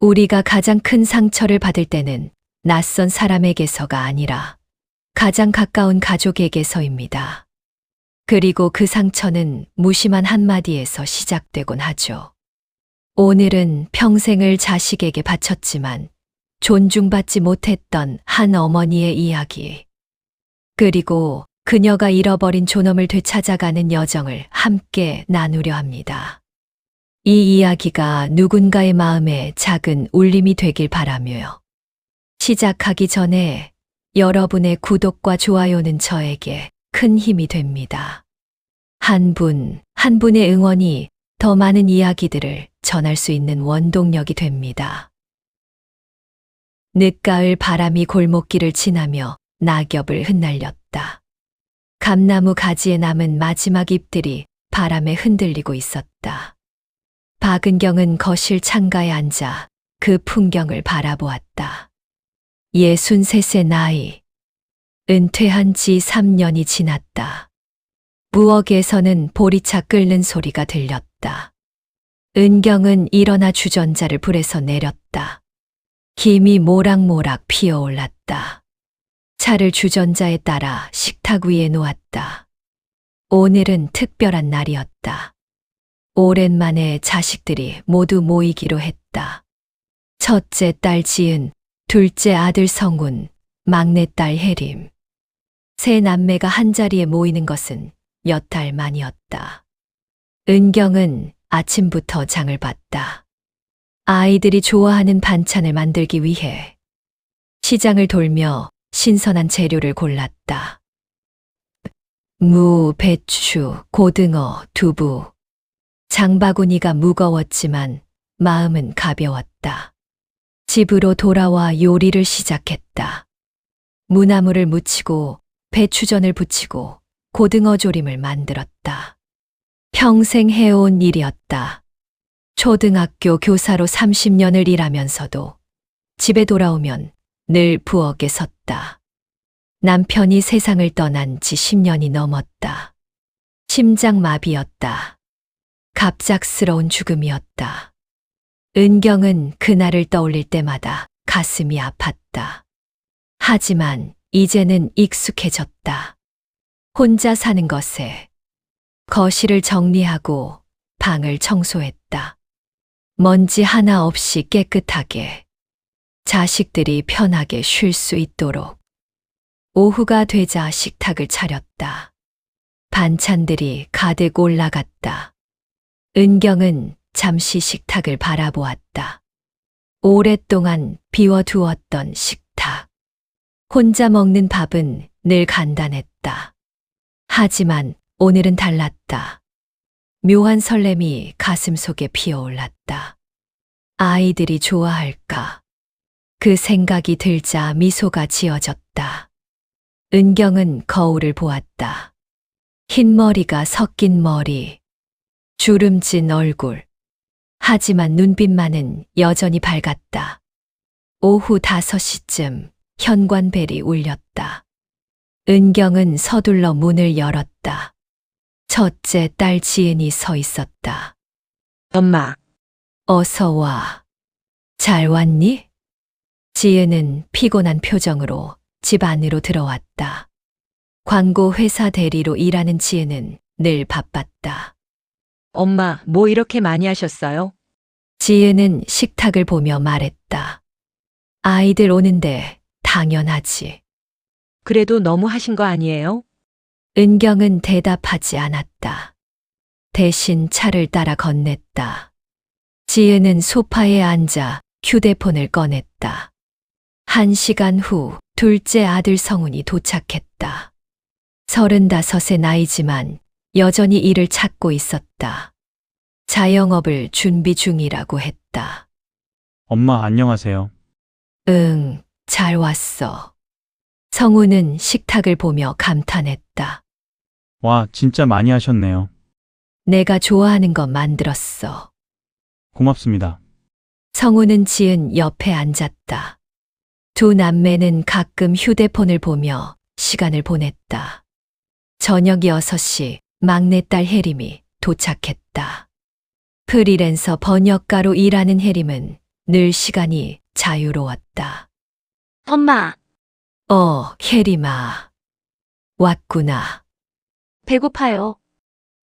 우리가 가장 큰 상처를 받을 때는 낯선 사람에게서가 아니라 가장 가까운 가족에게서입니다. 그리고 그 상처는 무심한 한마디에서 시작되곤 하죠. 오늘은 평생을 자식에게 바쳤지만 존중받지 못했던 한 어머니의 이야기, 그리고 그녀가 잃어버린 존엄을 되찾아가는 여정을 함께 나누려 합니다. 이 이야기가 누군가의 마음에 작은 울림이 되길 바라며요. 시작하기 전에 여러분의 구독과 좋아요는 저에게 큰 힘이 됩니다. 한 분의 응원이 더 많은 이야기들을 전할 수 있는 원동력이 됩니다. 늦가을 바람이 골목길을 지나며 낙엽을 흩날렸다. 감나무 가지에 남은 마지막 잎들이 바람에 흔들리고 있었다. 박은경은 거실 창가에 앉아 그 풍경을 바라보았다. 63세 나이. 은퇴한 지 3년이 지났다. 부엌에서는 보리차 끓는 소리가 들렸다. 은경은 일어나 주전자를 불에서 내렸다. 김이 모락모락 피어올랐다. 차를 주전자에 따라 식탁 위에 놓았다. 오늘은 특별한 날이었다. 오랜만에 자식들이 모두 모이기로 했다. 첫째 딸 지은, 둘째 아들 성훈, 막내딸 혜림. 세 남매가 한자리에 모이는 것은 몇 달 만이었다. 은경은 아침부터 장을 봤다. 아이들이 좋아하는 반찬을 만들기 위해 시장을 돌며 신선한 재료를 골랐다. 무, 배추, 고등어, 두부. 장바구니가 무거웠지만 마음은 가벼웠다. 집으로 돌아와 요리를 시작했다. 무나물을 무치고 배추전을 부치고 고등어 조림을 만들었다. 평생 해온 일이었다. 초등학교 교사로 30년을 일하면서도 집에 돌아오면 늘 부엌에 섰다. 남편이 세상을 떠난 지 10년이 넘었다. 심장마비였다. 갑작스러운 죽음이었다. 은경은 그날을 떠올릴 때마다 가슴이 아팠다. 하지만 이제는 익숙해졌다. 혼자 사는 것에 거실을 정리하고 방을 청소했다. 먼지 하나 없이 깨끗하게, 자식들이 편하게 쉴 수 있도록. 오후가 되자 식탁을 차렸다. 반찬들이 가득 올라갔다. 은경은 잠시 식탁을 바라보았다. 오랫동안 비워두었던 식탁. 혼자 먹는 밥은 늘 간단했다. 하지만 오늘은 달랐다. 묘한 설렘이 가슴속에 피어올랐다. 아이들이 좋아할까? 그 생각이 들자 미소가 지어졌다. 은경은 거울을 보았다. 흰 머리가 섞인 머리, 주름진 얼굴. 하지만 눈빛만은 여전히 밝았다. 오후 5시쯤 현관벨이 울렸다. 은경은 서둘러 문을 열었다. 첫째 딸 지은이 서 있었다. 엄마, 어서 와. 잘 왔니? 지은은 피곤한 표정으로 집 안으로 들어왔다. 광고 회사 대리로 일하는 지은은 늘 바빴다. 엄마, 뭐 이렇게 많이 하셨어요? 지은은 식탁을 보며 말했다. 아이들 오는데 당연하지. 그래도 너무 하신 거 아니에요? 은경은 대답하지 않았다. 대신 차를 따라 건넸다. 지은은 소파에 앉아 휴대폰을 꺼냈다. 1시간 후 둘째 아들 성훈이 도착했다. 35의 나이지만 여전히 일을 찾고 있었다. 자영업을 준비 중이라고 했다. 엄마 안녕하세요. 응, 잘 왔어. 성훈은 식탁을 보며 감탄했다. 와, 진짜 많이 하셨네요. 내가 좋아하는 거 만들었어. 고맙습니다. 성훈은 지은 옆에 앉았다. 두 남매는 가끔 휴대폰을 보며 시간을 보냈다. 저녁 6시 막내딸 혜림이 도착했다. 프리랜서 번역가로 일하는 혜림은 늘 시간이 자유로웠다. 엄마, 혜림아. 왔구나. 배고파요.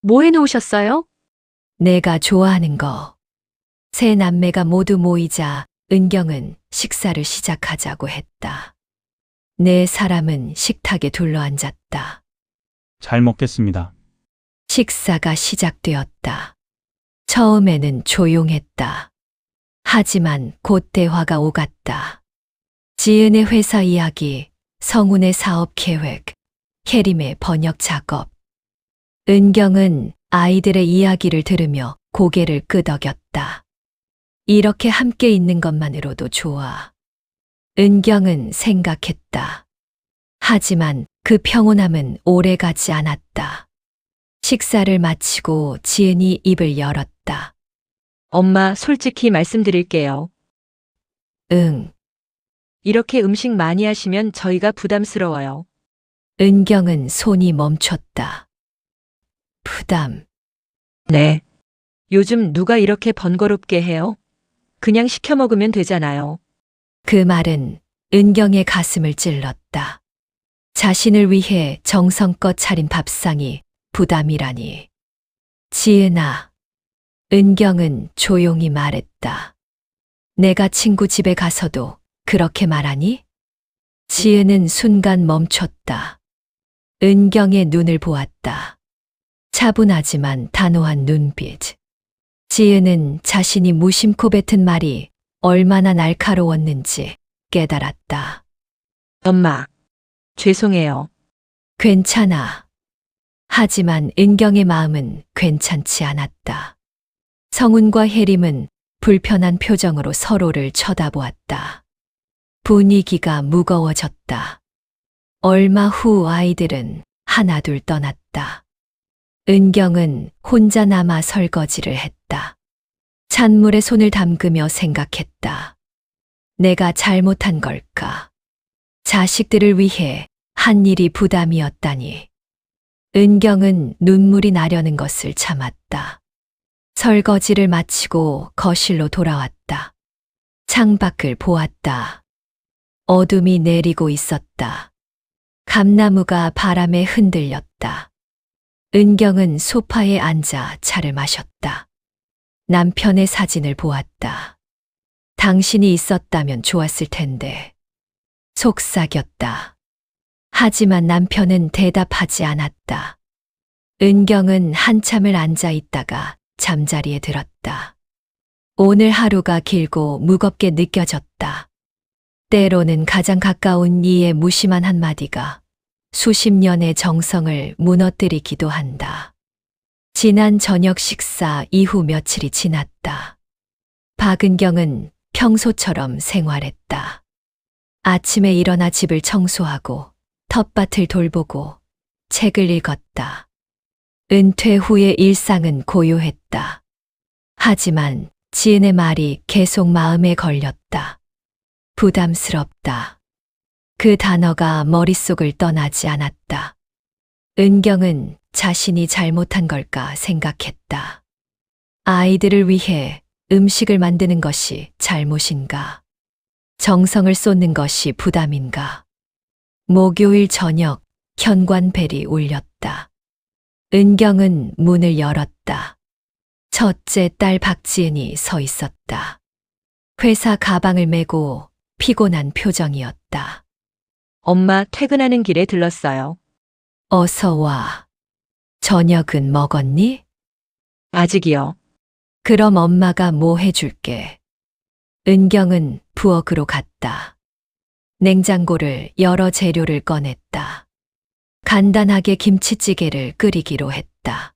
뭐 해놓으셨어요? 내가 좋아하는 거. 세 남매가 모두 모이자 은경은 식사를 시작하자고 했다. 네 사람은 식탁에 둘러앉았다. 잘 먹겠습니다. 식사가 시작되었다. 처음에는 조용했다. 하지만 곧 대화가 오갔다. 지은의 회사 이야기, 성훈의 사업 계획, 혜림의 번역 작업. 은경은 아이들의 이야기를 들으며 고개를 끄덕였다. 이렇게 함께 있는 것만으로도 좋아. 은경은 생각했다. 하지만 그 평온함은 오래가지 않았다. 식사를 마치고 지은이 입을 열었다. 엄마, 솔직히 말씀드릴게요. 응. 이렇게 음식 많이 하시면 저희가 부담스러워요. 은경은 손이 멈췄다. 부담. 네. 요즘 누가 이렇게 번거롭게 해요? 그냥 시켜 먹으면 되잖아요. 그 말은 은경의 가슴을 찔렀다. 자신을 위해 정성껏 차린 밥상이 부담이라니. 지은아. 은경은 조용히 말했다. 내가 친구 집에 가서도 그렇게 말하니? 지은은 순간 멈췄다. 은경의 눈을 보았다. 차분하지만 단호한 눈빛. 지은은 자신이 무심코 뱉은 말이 얼마나 날카로웠는지 깨달았다. 엄마, 죄송해요. 괜찮아. 하지만 은경의 마음은 괜찮지 않았다. 성훈과 혜림은 불편한 표정으로 서로를 쳐다보았다. 분위기가 무거워졌다. 얼마 후 아이들은 하나둘 떠났다. 은경은 혼자 남아 설거지를 했다. 찬물에 손을 담그며 생각했다. 내가 잘못한 걸까? 자식들을 위해 한 일이 부담이었다니. 은경은 눈물이 나려는 것을 참았다. 설거지를 마치고 거실로 돌아왔다. 창밖을 보았다. 어둠이 내리고 있었다. 감나무가 바람에 흔들렸다. 은경은 소파에 앉아 차를 마셨다. 남편의 사진을 보았다. 당신이 있었다면 좋았을 텐데. 속삭였다. 하지만 남편은 대답하지 않았다. 은경은 한참을 앉아 있다가 잠자리에 들었다. 오늘 하루가 길고 무겁게 느껴졌다. 때로는 가장 가까운 이의 무심한 한마디가 수십 년의 정성을 무너뜨리기도 한다. 지난 저녁 식사 이후 며칠이 지났다. 박은경은 평소처럼 생활했다. 아침에 일어나 집을 청소하고 텃밭을 돌보고 책을 읽었다. 은퇴 후의 일상은 고요했다. 하지만 지은의 말이 계속 마음에 걸렸다. 부담스럽다. 그 단어가 머릿속을 떠나지 않았다. 은경은 자신이 잘못한 걸까 생각했다. 아이들을 위해 음식을 만드는 것이 잘못인가? 정성을 쏟는 것이 부담인가? 목요일 저녁 현관벨이 울렸다. 은경은 문을 열었다. 첫째 딸 박지은이 서 있었다. 회사 가방을 메고 피곤한 표정이었다. 엄마, 퇴근하는 길에 들렀어요. 어서 와. 저녁은 먹었니? 아직이요. 그럼 엄마가 뭐 해줄게. 은경은 부엌으로 갔다. 냉장고를 열어 재료를 꺼냈다. 간단하게 김치찌개를 끓이기로 했다.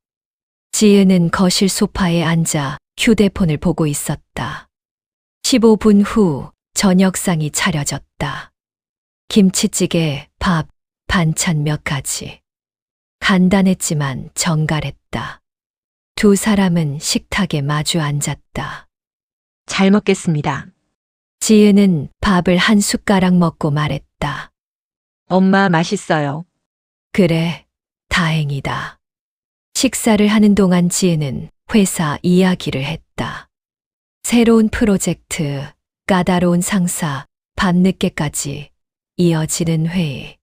지은은 거실 소파에 앉아 휴대폰을 보고 있었다. 15분 후 저녁상이 차려졌다. 김치찌개, 밥, 반찬 몇 가지. 간단했지만 정갈했다. 두 사람은 식탁에 마주 앉았다. 잘 먹겠습니다. 지은은 밥을 한 숟가락 먹고 말했다. 엄마, 맛있어요. 그래, 다행이다. 식사를 하는 동안 지은은 회사 이야기를 했다. 새로운 프로젝트, 까다로운 상사, 밤늦게까지 이어지는 회의.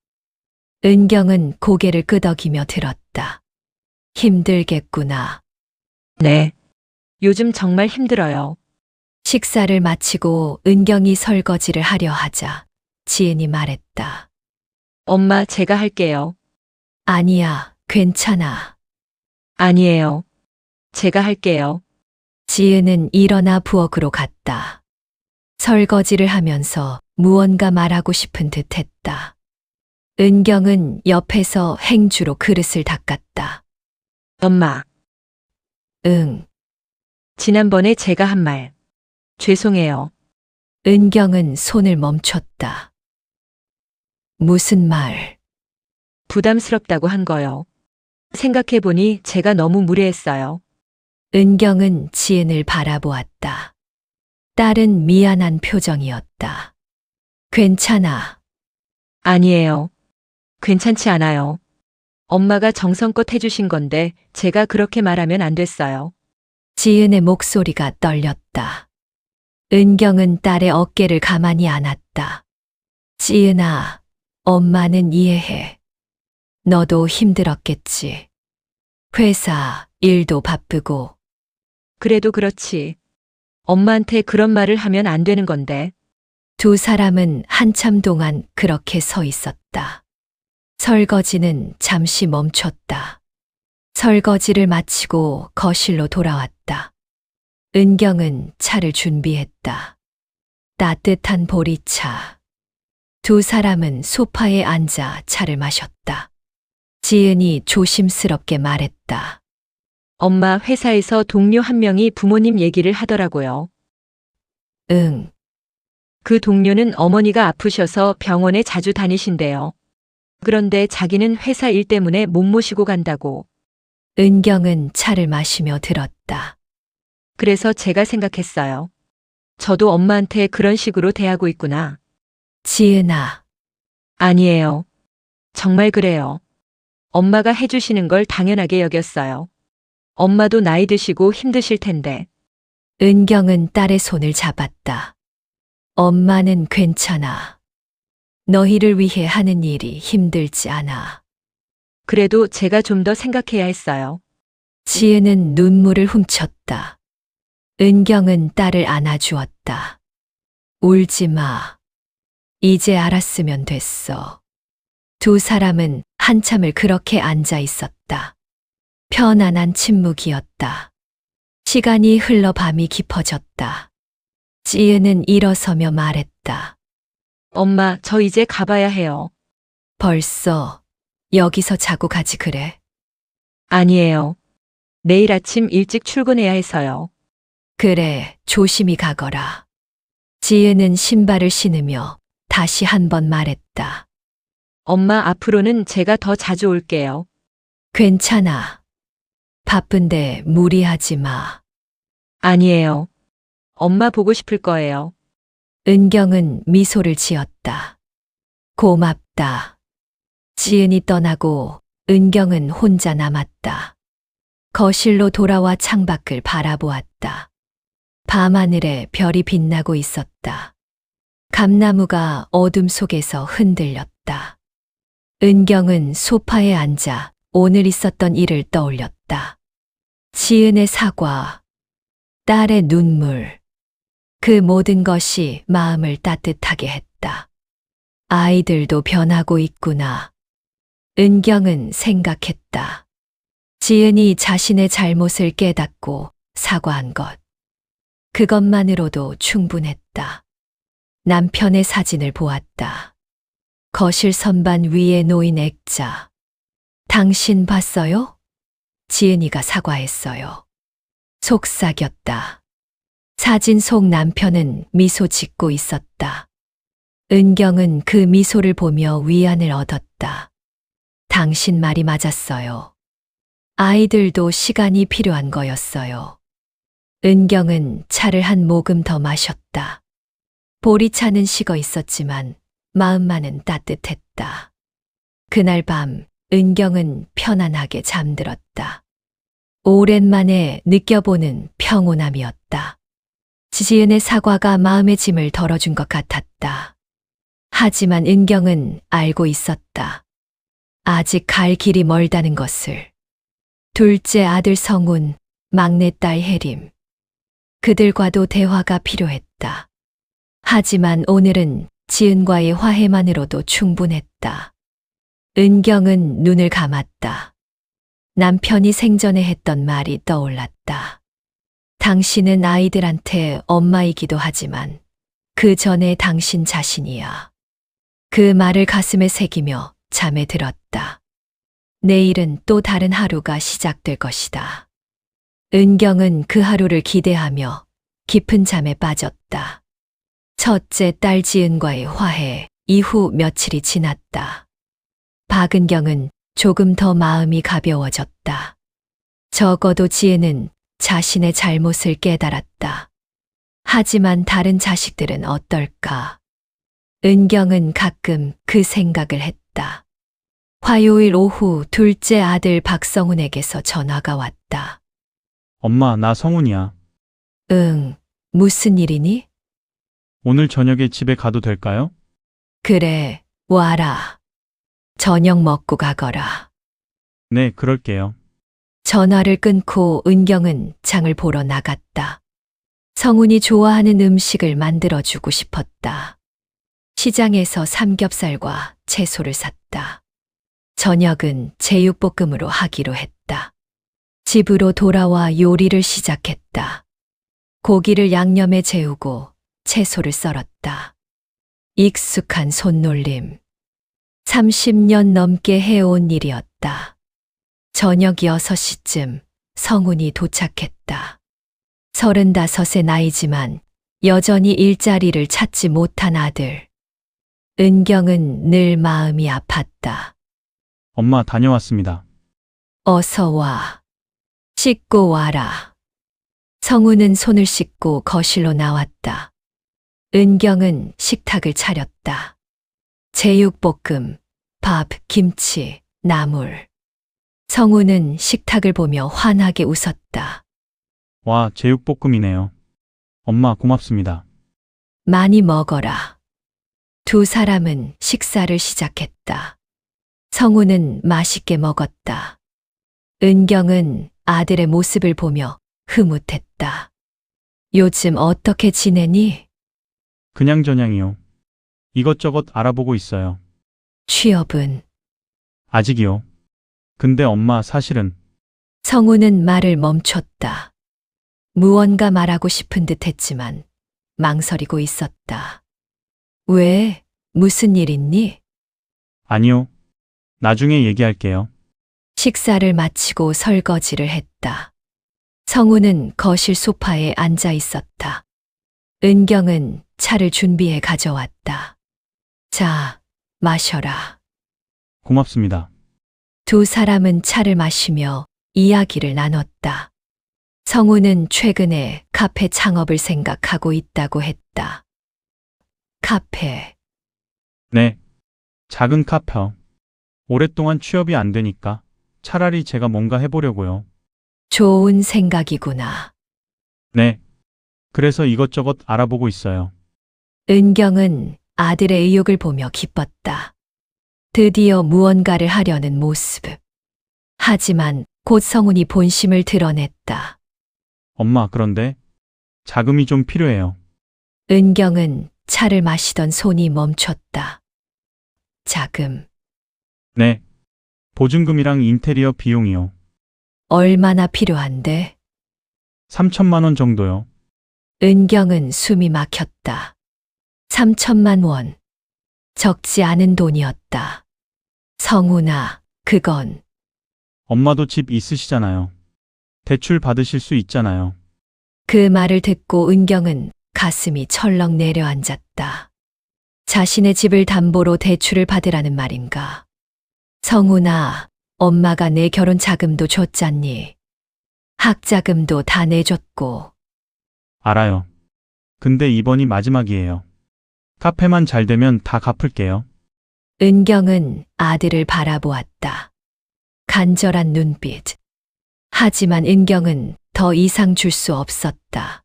은경은 고개를 끄덕이며 들었다. 힘들겠구나. 네. 요즘 정말 힘들어요. 식사를 마치고 은경이 설거지를 하려 하자 지은이 말했다. 엄마, 제가 할게요. 아니야, 괜찮아. 아니에요. 제가 할게요. 지은은 일어나 부엌으로 갔다. 설거지를 하면서 무언가 말하고 싶은 듯 했다. 은경은 옆에서 행주로 그릇을 닦았다. 엄마, 응. 지난번에 제가 한 말. 죄송해요. 은경은 손을 멈췄다. 무슨 말? 부담스럽다고 한 거요. 생각해보니 제가 너무 무례했어요. 은경은 지은을 바라보았다. 딸은 미안한 표정이었다. 괜찮아. 아니에요. 괜찮지 않아요. 엄마가 정성껏 해주신 건데 제가 그렇게 말하면 안 됐어요. 지은의 목소리가 떨렸다. 은경은 딸의 어깨를 가만히 안았다. 지은아, 엄마는 이해해. 너도 힘들었겠지. 회사 일도 바쁘고. 그래도 그렇지. 엄마한테 그런 말을 하면 안 되는 건데. 두 사람은 한참 동안 그렇게 서 있었다. 설거지는 잠시 멈췄다. 설거지를 마치고 거실로 돌아왔다. 은경은 차를 준비했다. 따뜻한 보리차. 두 사람은 소파에 앉아 차를 마셨다. 지은이 조심스럽게 말했다. 엄마, 회사에서 동료 한 명이 부모님 얘기를 하더라고요. 응, 그 동료는 어머니가 아프셔서 병원에 자주 다니신대요. 그런데 자기는 회사 일 때문에 못 모시고 간다고. 은경은 차를 마시며 들었다. 그래서 제가 생각했어요. 저도 엄마한테 그런 식으로 대하고 있구나. 지은아, 아니에요. 정말 그래요. 엄마가 해주시는 걸 당연하게 여겼어요. 엄마도 나이 드시고 힘드실 텐데. 은경은 딸의 손을 잡았다. 엄마는 괜찮아. 너희를 위해 하는 일이 힘들지 않아. 그래도 제가 좀 더 생각해야 했어요. 지은은 눈물을 훔쳤다. 은경은 딸을 안아주었다. 울지 마. 이제 알았으면 됐어. 두 사람은 한참을 그렇게 앉아 있었다. 편안한 침묵이었다. 시간이 흘러 밤이 깊어졌다. 지은은 일어서며 말했다. 엄마, 저 이제 가봐야 해요. 벌써 여기서 자고 가지 그래? 아니에요. 내일 아침 일찍 출근해야 해서요. 그래, 조심히 가거라. 지은은 신발을 신으며 다시 한 번 말했다. 엄마, 앞으로는 제가 더 자주 올게요. 괜찮아. 바쁜데 무리하지 마. 아니에요. 엄마 보고 싶을 거예요. 은경은 미소를 지었다. 고맙다. 지은이 떠나고 은경은 혼자 남았다. 거실로 돌아와 창밖을 바라보았다. 밤하늘에 별이 빛나고 있었다. 감나무가 어둠 속에서 흔들렸다. 은경은 소파에 앉아 오늘 있었던 일을 떠올렸다. 지은의 사과, 딸의 눈물, 그 모든 것이 마음을 따뜻하게 했다. 아이들도 변하고 있구나. 은경은 생각했다. 지은이 자신의 잘못을 깨닫고 사과한 것. 그것만으로도 충분했다. 남편의 사진을 보았다. 거실 선반 위에 놓인 액자. 당신 봤어요? 지은이가 사과했어요. 속삭였다. 사진 속 남편은 미소 짓고 있었다. 은경은 그 미소를 보며 위안을 얻었다. 당신 말이 맞았어요. 아이들도 시간이 필요한 거였어요. 은경은 차를 한 모금 더 마셨다. 보리차는 식어 있었지만 마음만은 따뜻했다. 그날 밤 은경은 편안하게 잠들었다. 오랜만에 느껴보는 평온함이었다. 지지은의 사과가 마음의 짐을 덜어준 것 같았다. 하지만 은경은 알고 있었다. 아직 갈 길이 멀다는 것을. 둘째 아들 성운, 막내딸 혜림. 그들과도 대화가 필요했다. 하지만 오늘은 지은과의 화해만으로도 충분했다. 은경은 눈을 감았다. 남편이 생전에 했던 말이 떠올랐다. 당신은 아이들한테 엄마이기도 하지만 그 전에 당신 자신이야. 그 말을 가슴에 새기며 잠에 들었다. 내일은 또 다른 하루가 시작될 것이다. 은경은 그 하루를 기대하며 깊은 잠에 빠졌다. 첫째 딸 지은과의 화해 이후 며칠이 지났다. 박은경은 조금 더 마음이 가벼워졌다. 적어도 지은은 자신의 잘못을 깨달았다. 하지만 다른 자식들은 어떨까? 은경은 가끔 그 생각을 했다. 화요일 오후 둘째 아들 박성훈에게서 전화가 왔다. 엄마, 나 성훈이야. 응, 무슨 일이니? 오늘 저녁에 집에 가도 될까요? 그래, 와라. 저녁 먹고 가거라. 네, 그럴게요. 전화를 끊고 은경은 장을 보러 나갔다. 성훈이 좋아하는 음식을 만들어주고 싶었다. 시장에서 삼겹살과 채소를 샀다. 저녁은 제육볶음으로 하기로 했다. 집으로 돌아와 요리를 시작했다. 고기를 양념에 재우고 채소를 썰었다. 익숙한 손놀림. 30년 넘게 해온 일이었다. 저녁 6시쯤 성훈이 도착했다. 35의 나이지만 여전히 일자리를 찾지 못한 아들. 은경은 늘 마음이 아팠다. 엄마, 다녀왔습니다. 어서 와. 씻고 와라. 성훈은 손을 씻고 거실로 나왔다. 은경은 식탁을 차렸다. 제육볶음, 밥, 김치, 나물. 성훈은 식탁을 보며 환하게 웃었다. 와, 제육볶음이네요. 엄마, 고맙습니다. 많이 먹어라. 두 사람은 식사를 시작했다. 성훈은 맛있게 먹었다. 은경은 아들의 모습을 보며 흐뭇했다. 요즘 어떻게 지내니? 그냥저냥이요. 이것저것 알아보고 있어요. 취업은? 아직이요. 근데 엄마, 사실은 성훈은 말을 멈췄다. 무언가 말하고 싶은 듯 했지만 망설이고 있었다. 왜? 무슨 일 있니? 아니요. 나중에 얘기할게요. 식사를 마치고 설거지를 했다. 성훈은 거실 소파에 앉아 있었다. 은경은 차를 준비해 가져왔다. 자, 마셔라. 고맙습니다. 두 사람은 차를 마시며 이야기를 나눴다. 성훈은 최근에 카페 창업을 생각하고 있다고 했다. 카페. 네. 작은 카페. 오랫동안 취업이 안 되니까 차라리 제가 뭔가 해보려고요. 좋은 생각이구나. 네. 그래서 이것저것 알아보고 있어요. 은경은 아들의 의욕을 보며 기뻤다. 드디어 무언가를 하려는 모습. 하지만 곧 성훈이 본심을 드러냈다. 엄마, 그런데 자금이 좀 필요해요. 은경은 차를 마시던 손이 멈췄다. 자금. 네. 보증금이랑 인테리어 비용이요. 얼마나 필요한데? 3천만 원 정도요. 은경은 숨이 막혔다. 3천만 원. 적지 않은 돈이었다. 성훈아, 그건 엄마도 집 있으시잖아요. 대출 받으실 수 있잖아요. 그 말을 듣고 은경은 가슴이 철렁 내려앉았다. 자신의 집을 담보로 대출을 받으라는 말인가? 성훈아, 엄마가 내 결혼 자금도 줬잖니. 학자금도 다 내줬고. 알아요. 근데 이번이 마지막이에요. 카페만 잘 되면 다 갚을게요. 은경은 아들을 바라보았다. 간절한 눈빛. 하지만 은경은 더 이상 줄 수 없었다.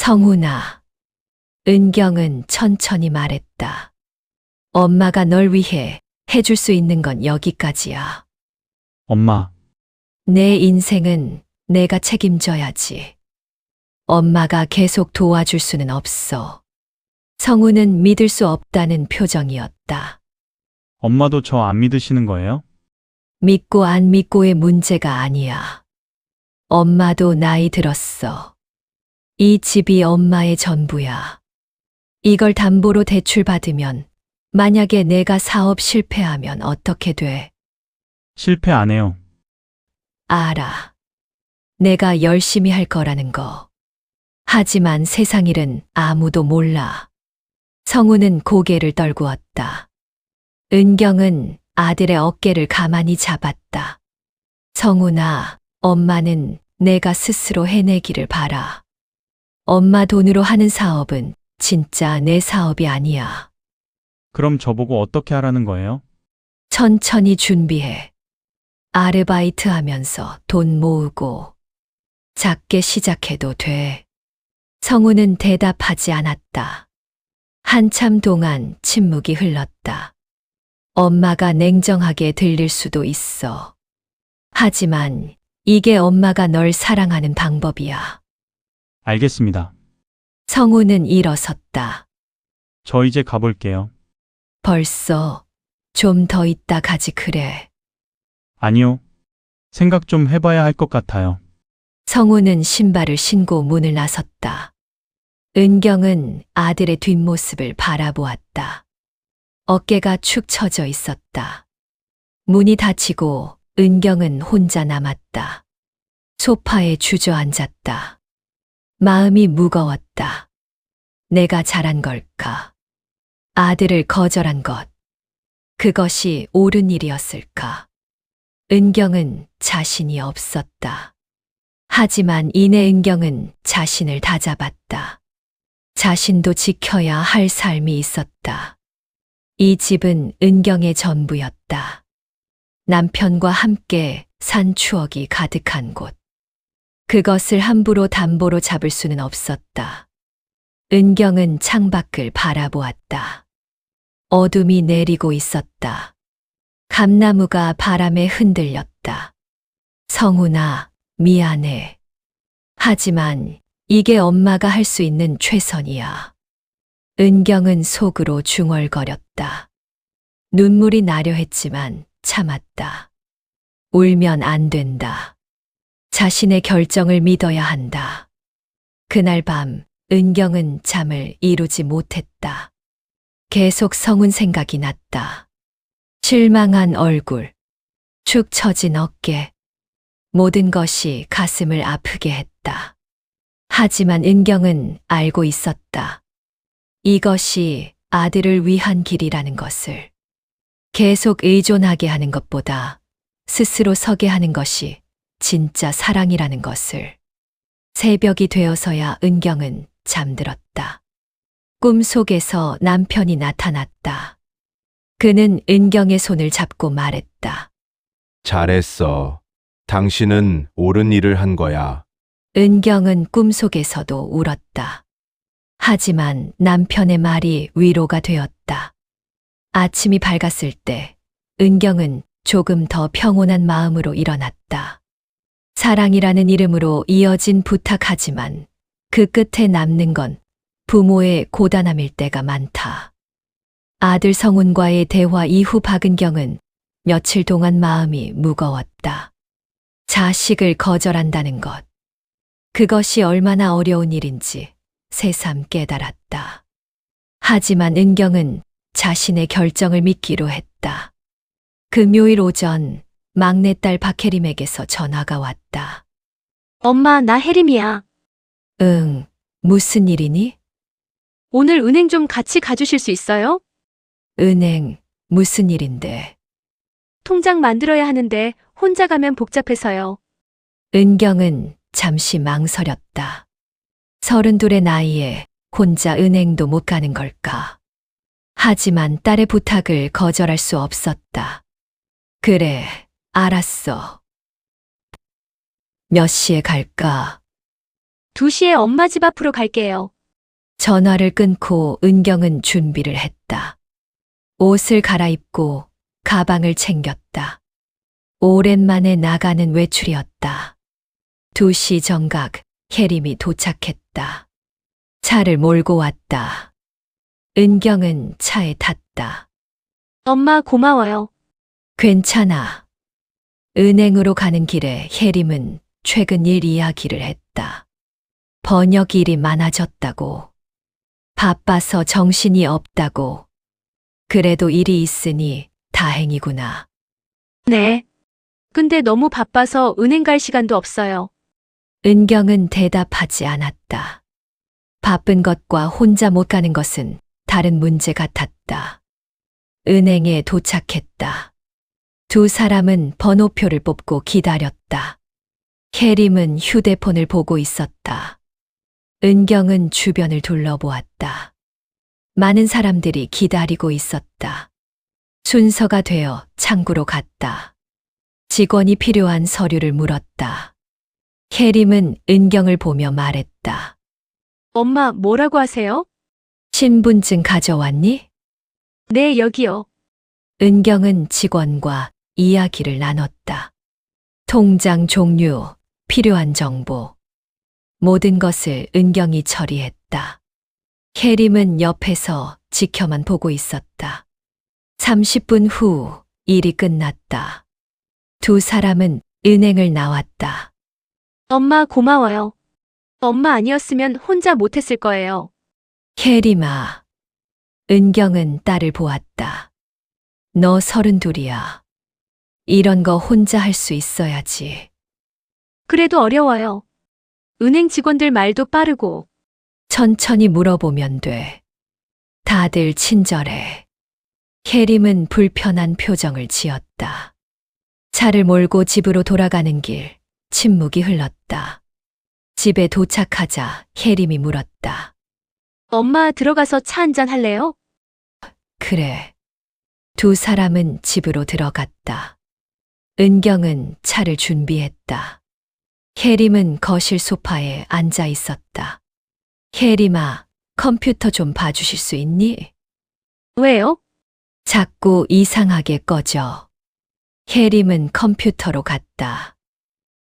성훈아. 은경은 천천히 말했다. 엄마가 널 위해 해줄 수 있는 건 여기까지야. 엄마, 내 인생은 내가 책임져야지. 엄마가 계속 도와줄 수는 없어. 성우는 믿을 수 없다는 표정이었다. 엄마도 저 안 믿으시는 거예요? 믿고 안 믿고의 문제가 아니야. 엄마도 나이 들었어. 이 집이 엄마의 전부야. 이걸 담보로 대출 받으면 만약에 내가 사업 실패하면 어떻게 돼? 실패 안 해요. 알아. 내가 열심히 할 거라는 거. 하지만 세상 일은 아무도 몰라. 성우는 고개를 떨구었다. 은경은 아들의 어깨를 가만히 잡았다. 성훈아, 엄마는 내가 스스로 해내기를 바라. 엄마 돈으로 하는 사업은 진짜 내 사업이 아니야. 그럼 저보고 어떻게 하라는 거예요? 천천히 준비해. 아르바이트 하면서 돈 모으고 작게 시작해도 돼. 성우는 대답하지 않았다. 한참 동안 침묵이 흘렀다. 엄마가 냉정하게 들릴 수도 있어. 하지만 이게 엄마가 널 사랑하는 방법이야. 알겠습니다. 성우는 일어섰다. 저 이제 가볼게요. 벌써 좀 더 있다 가지 그래. 아니요. 생각 좀 해봐야 할 것 같아요. 성우는 신발을 신고 문을 나섰다. 은경은 아들의 뒷모습을 바라보았다. 어깨가 축 처져 있었다. 문이 닫히고 은경은 혼자 남았다. 소파에 주저앉았다. 마음이 무거웠다. 내가 잘한 걸까? 아들을 거절한 것. 그것이 옳은 일이었을까? 은경은 자신이 없었다. 하지만 이내 은경은 자신을 다잡았다. 자신도 지켜야 할 삶이 있었다. 이 집은 은경의 전부였다. 남편과 함께 산 추억이 가득한 곳. 그것을 함부로 담보로 잡을 수는 없었다. 은경은 창밖을 바라보았다. 어둠이 내리고 있었다. 감나무가 바람에 흔들렸다. 성훈아, 미안해. 하지만 이게 엄마가 할 수 있는 최선이야. 은경은 속으로 중얼거렸다. 눈물이 나려 했지만 참았다. 울면 안 된다. 자신의 결정을 믿어야 한다. 그날 밤 은경은 잠을 이루지 못했다. 계속 성훈 생각이 났다. 실망한 얼굴, 축 처진 어깨, 모든 것이 가슴을 아프게 했다. 하지만 은경은 알고 있었다. 이것이 아들을 위한 길이라는 것을. 계속 의존하게 하는 것보다 스스로 서게 하는 것이 진짜 사랑이라는 것을. 새벽이 되어서야 은경은 잠들었다. 꿈속에서 남편이 나타났다. 그는 은경의 손을 잡고 말했다. 잘했어. 당신은 옳은 일을 한 거야. 은경은 꿈속에서도 울었다. 하지만 남편의 말이 위로가 되었다. 아침이 밝았을 때 은경은 조금 더 평온한 마음으로 일어났다. 사랑이라는 이름으로 이어진 부탁하지만 그 끝에 남는 건 부모의 고단함일 때가 많다. 아들 성훈과의 대화 이후 박은경은 며칠 동안 마음이 무거웠다. 자식을 거절한다는 것. 그것이 얼마나 어려운 일인지 새삼 깨달았다. 하지만 은경은 자신의 결정을 믿기로 했다. 금요일 오전 막내딸 박혜림에게서 전화가 왔다. 엄마, 나 혜림이야. 응, 무슨 일이니? 오늘 은행 좀 같이 가주실 수 있어요? 은행, 무슨 일인데? 통장 만들어야 하는데 혼자 가면 복잡해서요. 은경은 잠시 망설였다. 32의 나이에 혼자 은행도 못 가는 걸까? 하지만 딸의 부탁을 거절할 수 없었다. 그래, 알았어. 몇 시에 갈까? 2시에 엄마 집 앞으로 갈게요. 전화를 끊고 은경은 준비를 했다. 옷을 갈아입고 가방을 챙겼다. 오랜만에 나가는 외출이었다. 2시 정각 혜림이 도착했다. 차를 몰고 왔다. 은경은 차에 탔다. 엄마 고마워요. 괜찮아. 은행으로 가는 길에 혜림은 최근 일 이야기를 했다. 번역 일이 많아졌다고. 바빠서 정신이 없다고. 그래도 일이 있으니 다행이구나. 네. 근데 너무 바빠서 은행 갈 시간도 없어요. 은경은 대답하지 않았다. 바쁜 것과 혼자 못 가는 것은 다른 문제 같았다. 은행에 도착했다. 2 사람은 번호표를 뽑고 기다렸다. 혜림은 휴대폰을 보고 있었다. 은경은 주변을 둘러보았다. 많은 사람들이 기다리고 있었다. 순서가 되어 창구로 갔다. 직원이 필요한 서류를 물었다. 혜림은 은경을 보며 말했다. 엄마 뭐라고 하세요? 신분증 가져왔니? 네, 여기요. 은경은 직원과 이야기를 나눴다. 통장 종류, 필요한 정보. 모든 것을 은경이 처리했다. 혜림은 옆에서 지켜만 보고 있었다. 30분 후 일이 끝났다. 2 사람은 은행을 나왔다. 엄마 고마워요. 엄마 아니었으면 혼자 못했을 거예요. 혜림아. 은경은 딸을 보았다. 너 32이야. 이런 거 혼자 할 수 있어야지. 그래도 어려워요. 은행 직원들 말도 빠르고. 천천히 물어보면 돼. 다들 친절해. 혜림은 불편한 표정을 지었다. 차를 몰고 집으로 돌아가는 길, 침묵이 흘렀다. 집에 도착하자 혜림이 물었다. 엄마 들어가서 차 한잔 할래요? 그래. 2 사람은 집으로 들어갔다. 은경은 차를 준비했다. 혜림은 거실 소파에 앉아 있었다. 혜림아, 컴퓨터 좀 봐주실 수 있니? 왜요? 자꾸 이상하게 꺼져. 혜림은 컴퓨터로 갔다.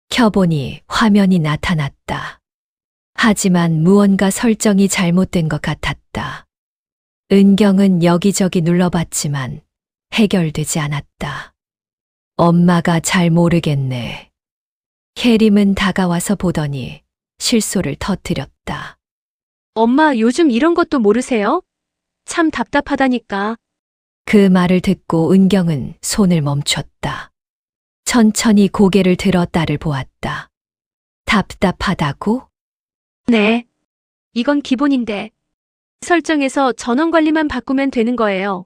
켜보니 화면이 나타났다. 하지만 무언가 설정이 잘못된 것 같았다. 은경은 여기저기 눌러봤지만 해결되지 않았다. 엄마가 잘 모르겠네. 혜림은 다가와서 보더니 실소를 터뜨렸다. 엄마 요즘 이런 것도 모르세요? 참 답답하다니까. 그 말을 듣고 은경은 손을 멈췄다. 천천히 고개를 들어 딸을 보았다. 답답하다고? 네. 이건 기본인데. 설정에서 전원 관리만 바꾸면 되는 거예요.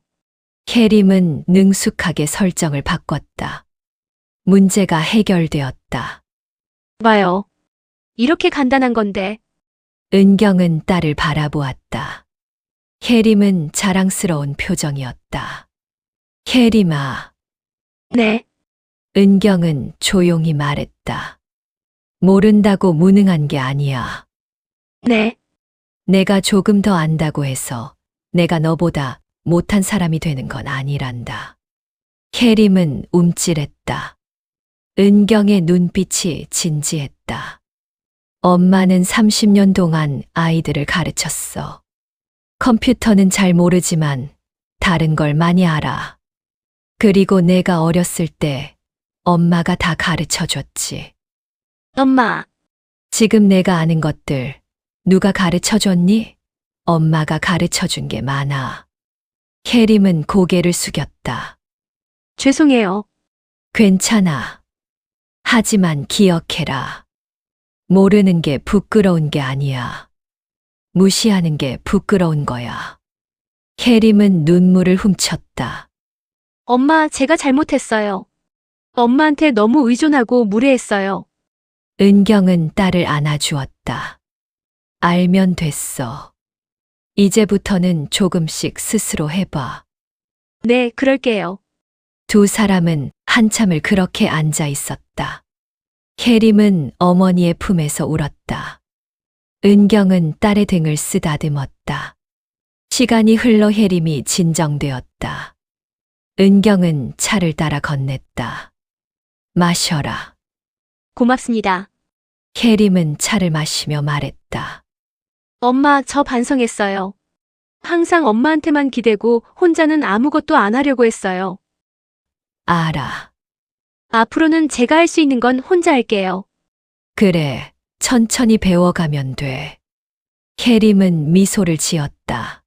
혜림은 능숙하게 설정을 바꿨다. 문제가 해결되었다. 봐요. 이렇게 간단한 건데. 은경은 딸을 바라보았다. 혜림은 자랑스러운 표정이었다. 혜림아. 네. 은경은 조용히 말했다. 모른다고 무능한 게 아니야. 네. 내가 조금 더 안다고 해서 내가 너보다 못한 사람이 되는 건 아니란다. 혜림은 움찔했다. 은경의 눈빛이 진지했다. 엄마는 30년 동안 아이들을 가르쳤어. 컴퓨터는 잘 모르지만 다른 걸 많이 알아. 그리고 내가 어렸을 때 엄마가 다 가르쳐 줬지. 엄마. 지금 내가 아는 것들 누가 가르쳐 줬니? 엄마가 가르쳐 준 게 많아. 혜림은 고개를 숙였다. 죄송해요. 괜찮아. 하지만 기억해라. 모르는 게 부끄러운 게 아니야. 무시하는 게 부끄러운 거야. 혜림은 눈물을 훔쳤다. 엄마, 제가 잘못했어요. 엄마한테 너무 의존하고 무례했어요. 은경은 딸을 안아주었다. 알면 됐어. 이제부터는 조금씩 스스로 해봐. 네, 그럴게요. 2 사람은 한참을 그렇게 앉아 있었다. 혜림은 어머니의 품에서 울었다. 은경은 딸의 등을 쓰다듬었다. 시간이 흘러 혜림이 진정되었다. 은경은 차를 따라 건넸다. 마셔라. 고맙습니다. 혜림은 차를 마시며 말했다. 엄마, 저 반성했어요. 항상 엄마한테만 기대고 혼자는 아무것도 안 하려고 했어요. 알아. 앞으로는 제가 할 수 있는 건 혼자 할게요. 그래, 천천히 배워가면 돼. 혜림은 미소를 지었다.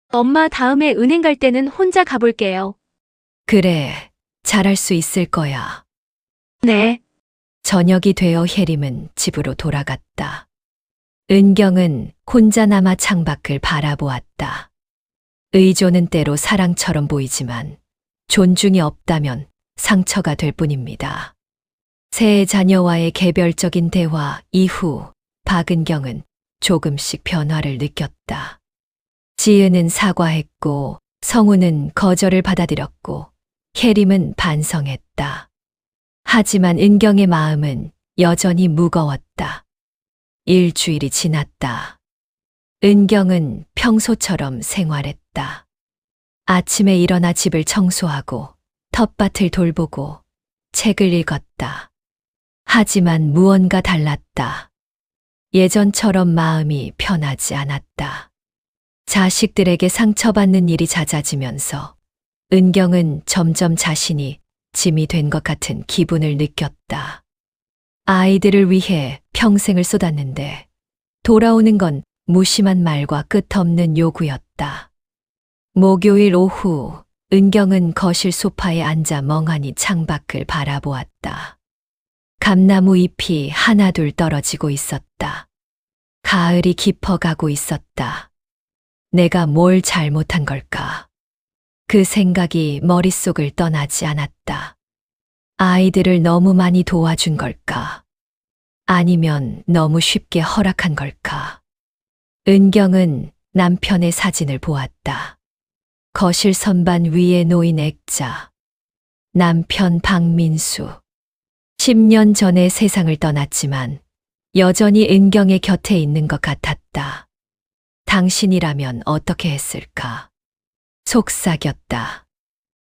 엄마, 다음에 은행 갈 때는 혼자 가볼게요. 그래, 잘할 수 있을 거야. 네. 저녁이 되어 혜림은 집으로 돌아갔다. 은경은 혼자 남아 창밖을 바라보았다. 의존은 때로 사랑처럼 보이지만 존중이 없다면 상처가 될 뿐입니다. 새 자녀와의 개별적인 대화 이후 박은경은 조금씩 변화를 느꼈다. 지은은 사과했고 성우는 거절을 받아들였고 혜림은 반성했다. 하지만 은경의 마음은 여전히 무거웠다. 일주일이 지났다. 은경은 평소처럼 생활했다. 아침에 일어나 집을 청소하고 텃밭을 돌보고 책을 읽었다. 하지만 무언가 달랐다. 예전처럼 마음이 편하지 않았다. 자식들에게 상처받는 일이 잦아지면서 은경은 점점 자신이 짐이 된 것 같은 기분을 느꼈다. 아이들을 위해 평생을 쏟았는데 돌아오는 건 무심한 말과 끝없는 요구였다. 목요일 오후 은경은 거실 소파에 앉아 멍하니 창밖을 바라보았다. 감나무 잎이 하나둘 떨어지고 있었다. 가을이 깊어가고 있었다. 내가 뭘 잘못한 걸까? 그 생각이 머릿속을 떠나지 않았다. 아이들을 너무 많이 도와준 걸까? 아니면 너무 쉽게 허락한 걸까? 은경은 남편의 사진을 보았다. 거실 선반 위에 놓인 액자. 남편 박민수. 10년 전에 세상을 떠났지만 여전히 은경의 곁에 있는 것 같았다. 당신이라면 어떻게 했을까? 속삭였다.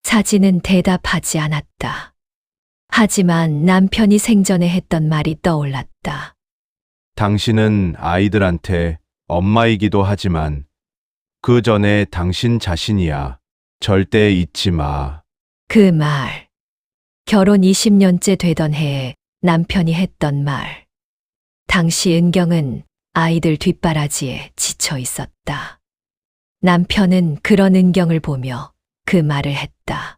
사진은 대답하지 않았다. 하지만 남편이 생전에 했던 말이 떠올랐다. 당신은 아이들한테 엄마이기도 하지만 그 전에 당신 자신이야. 절대 잊지 마. 그 말. 결혼 20년째 되던 해에 남편이 했던 말. 당시 은경은 아이들 뒷바라지에 지쳐 있었다. 남편은 그런 은경을 보며 그 말을 했다.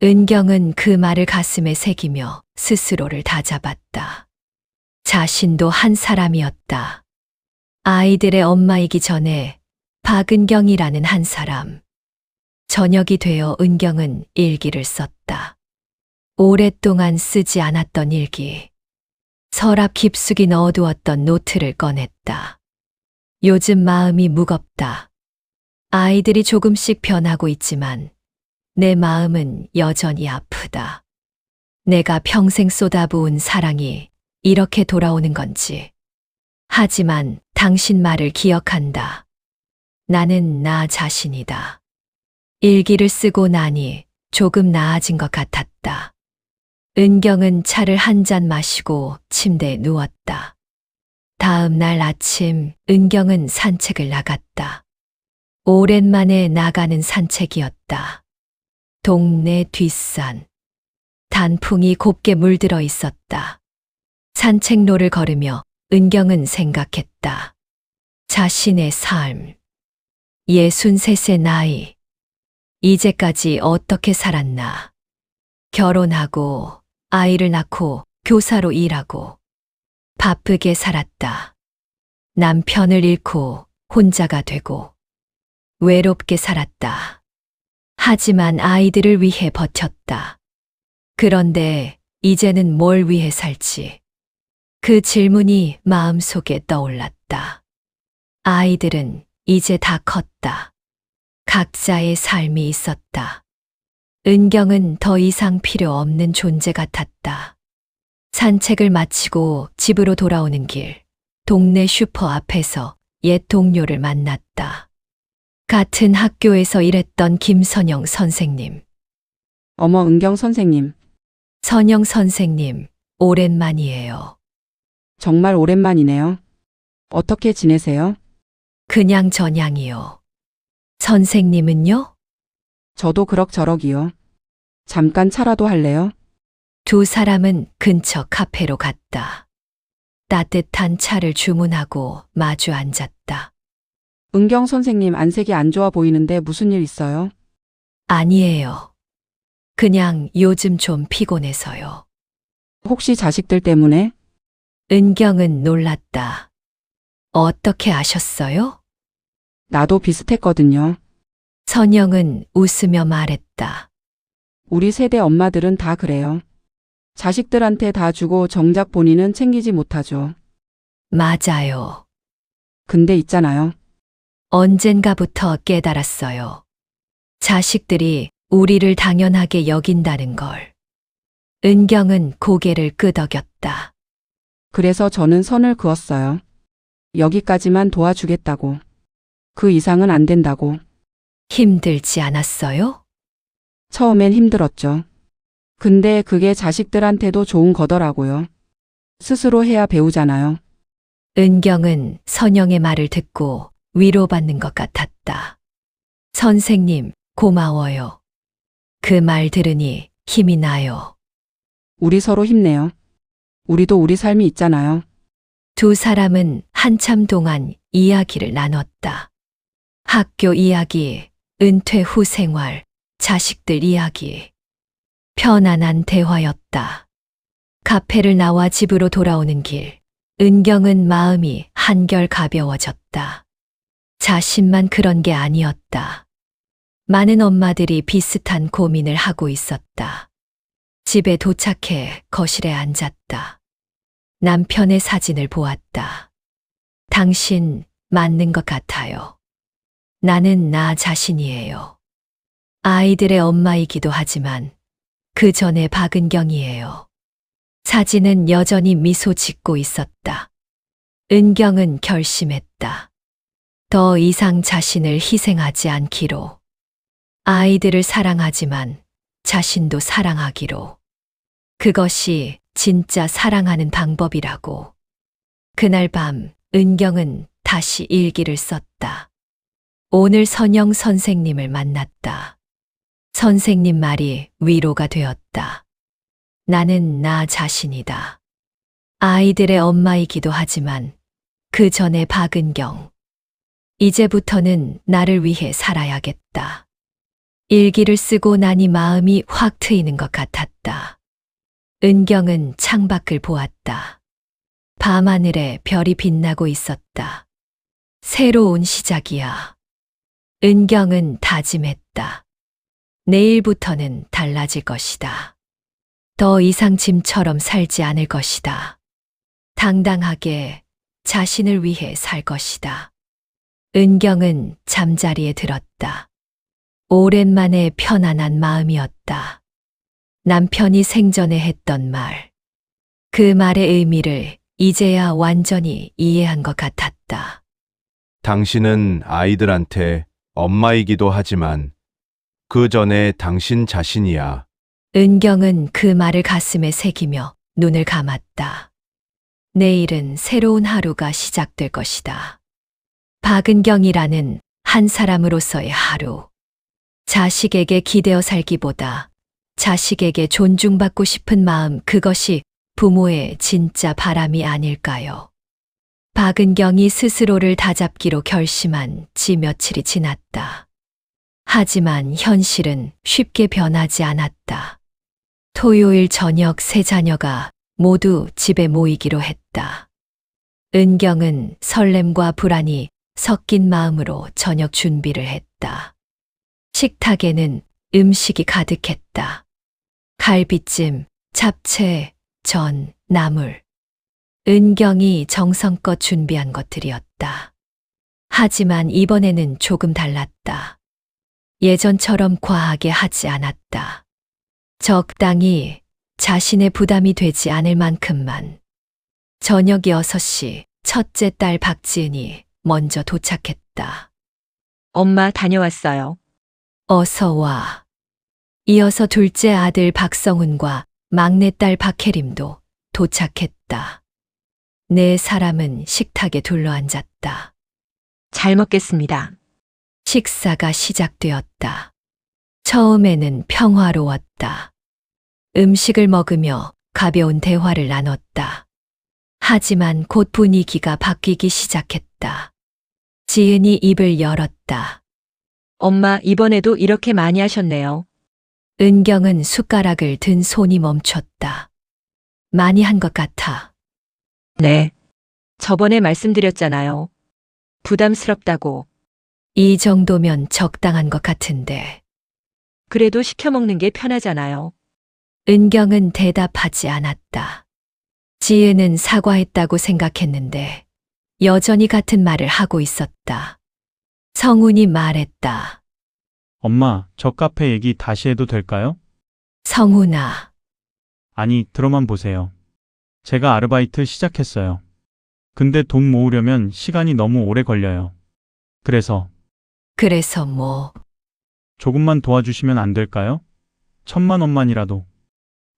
은경은 그 말을 가슴에 새기며 스스로를 다잡았다. 자신도 한 사람이었다. 아이들의 엄마이기 전에 박은경이라는 한 사람. 저녁이 되어 은경은 일기를 썼다. 오랫동안 쓰지 않았던 일기. 서랍 깊숙이 넣어두었던 노트를 꺼냈다. 요즘 마음이 무겁다. 아이들이 조금씩 변하고 있지만 내 마음은 여전히 아프다. 내가 평생 쏟아부은 사랑이 이렇게 돌아오는 건지. 하지만 당신 말을 기억한다. 나는 나 자신이다. 일기를 쓰고 나니 조금 나아진 것 같았다. 은경은 차를 한 잔 마시고 침대에 누웠다. 다음 날 아침 은경은 산책을 나갔다. 오랜만에 나가는 산책이었다. 동네 뒷산. 단풍이 곱게 물들어 있었다. 산책로를 걸으며 은경은 생각했다. 자신의 삶. 63의 나이. 이제까지 어떻게 살았나. 결혼하고 아이를 낳고 교사로 일하고 바쁘게 살았다. 남편을 잃고 혼자가 되고 외롭게 살았다. 하지만 아이들을 위해 버텼다. 그런데 이제는 뭘 위해 살지? 그 질문이 마음속에 떠올랐다. 아이들은 이제 다 컸다. 각자의 삶이 있었다. 은경은 더 이상 필요 없는 존재 같았다. 산책을 마치고 집으로 돌아오는 길, 동네 슈퍼 앞에서 옛 동료를 만났다. 같은 학교에서 일했던 김선영 선생님. 어머, 은경 선생님. 선영 선생님, 오랜만이에요. 정말 오랜만이네요. 어떻게 지내세요? 그냥 저냥이요. 선생님은요? 저도 그럭저럭이요. 잠깐 차라도 할래요? 두 사람은 근처 카페로 갔다. 따뜻한 차를 주문하고 마주 앉았다. 은경 선생님 안색이 안 좋아 보이는데 무슨 일 있어요? 아니에요. 그냥 요즘 좀 피곤해서요. 혹시 자식들 때문에? 은경은 놀랐다. 어떻게 아셨어요? 나도 비슷했거든요. 선영은 웃으며 말했다. 우리 세대 엄마들은 다 그래요. 자식들한테 다 주고 정작 본인은 챙기지 못하죠. 맞아요. 근데 있잖아요. 언젠가부터 깨달았어요. 자식들이 우리를 당연하게 여긴다는 걸. 은경은 고개를 끄덕였다. 그래서 저는 선을 그었어요. 여기까지만 도와주겠다고. 그 이상은 안 된다고. 힘들지 않았어요? 처음엔 힘들었죠. 근데 그게 자식들한테도 좋은 거더라고요. 스스로 해야 배우잖아요. 은경은 선영의 말을 듣고 위로받는 것 같았다. 선생님, 고마워요. 그 말 들으니 힘이 나요. 우리 서로 힘내요. 우리도 우리 삶이 있잖아요. 두 사람은 한참 동안 이야기를 나눴다. 학교 이야기, 은퇴 후 생활, 자식들 이야기. 편안한 대화였다. 카페를 나와 집으로 돌아오는 길, 은경은 마음이 한결 가벼워졌다. 자신만 그런 게 아니었다. 많은 엄마들이 비슷한 고민을 하고 있었다. 집에 도착해 거실에 앉았다. 남편의 사진을 보았다. 당신 맞는 것 같아요. 나는 나 자신이에요. 아이들의 엄마이기도 하지만 그 전에 박은경이에요. 사진은 여전히 미소 짓고 있었다. 은경은 결심했다. 더 이상 자신을 희생하지 않기로. 아이들을 사랑하지만 자신도 사랑하기로. 그것이 진짜 사랑하는 방법이라고. 그날 밤 은경은 다시 일기를 썼다. 오늘 선영 선생님을 만났다. 선생님 말이 위로가 되었다. 나는 나 자신이다. 아이들의 엄마이기도 하지만 그 전에 박은경. 이제부터는 나를 위해 살아야겠다. 일기를 쓰고 나니 마음이 확 트이는 것 같았다. 은경은 창밖을 보았다. 밤하늘에 별이 빛나고 있었다. 새로운 시작이야. 은경은 다짐했다. 내일부터는 달라질 것이다. 더 이상 짐처럼 살지 않을 것이다. 당당하게 자신을 위해 살 것이다. 은경은 잠자리에 들었다. 오랜만에 편안한 마음이었다. 남편이 생전에 했던 말. 그 말의 의미를 이제야 완전히 이해한 것 같았다. 당신은 아이들한테 엄마이기도 하지만 그 전에 당신 자신이야. 은경은 그 말을 가슴에 새기며 눈을 감았다. 내일은 새로운 하루가 시작될 것이다. 박은경이라는 한 사람으로서의 하루. 자식에게 기대어 살기보다 자식에게 존중받고 싶은 마음, 그것이 부모의 진짜 바람이 아닐까요? 박은경이 스스로를 다잡기로 결심한 지 며칠이 지났다. 하지만 현실은 쉽게 변하지 않았다. 토요일 저녁 세 자녀가 모두 집에 모이기로 했다. 은경은 설렘과 불안이 섞인 마음으로 저녁 준비를 했다. 식탁에는 음식이 가득했다. 갈비찜, 잡채, 전, 나물. 은경이 정성껏 준비한 것들이었다. 하지만 이번에는 조금 달랐다. 예전처럼 과하게 하지 않았다. 적당히 자신의 부담이 되지 않을 만큼만. 저녁 6시, 첫째 딸 박지은이 먼저 도착했다. 엄마 다녀왔어요. 어서 와. 이어서 둘째 아들 박성훈과 막내딸 박혜림도 도착했다. 네 사람은 식탁에 둘러앉았다. 잘 먹겠습니다. 식사가 시작되었다. 처음에는 평화로웠다. 음식을 먹으며 가벼운 대화를 나눴다. 하지만 곧 분위기가 바뀌기 시작했다. 지은이 입을 열었다. 엄마 이번에도 이렇게 많이 하셨네요. 은경은 숟가락을 든 손이 멈췄다. 많이 한 것 같아. 네. 저번에 말씀드렸잖아요. 부담스럽다고. 이 정도면 적당한 것 같은데. 그래도 시켜 먹는 게 편하잖아요. 은경은 대답하지 않았다. 지은은 사과했다고 생각했는데 여전히 같은 말을 하고 있었다. 성훈이 말했다. 엄마, 저 카페 얘기 다시 해도 될까요? 성훈아, 아니, 들어만 보세요. 제가 아르바이트 시작했어요. 근데 돈 모으려면 시간이 너무 오래 걸려요. 그래서 그래서 뭐? 조금만 도와주시면 안 될까요? 1,000만 원만이라도.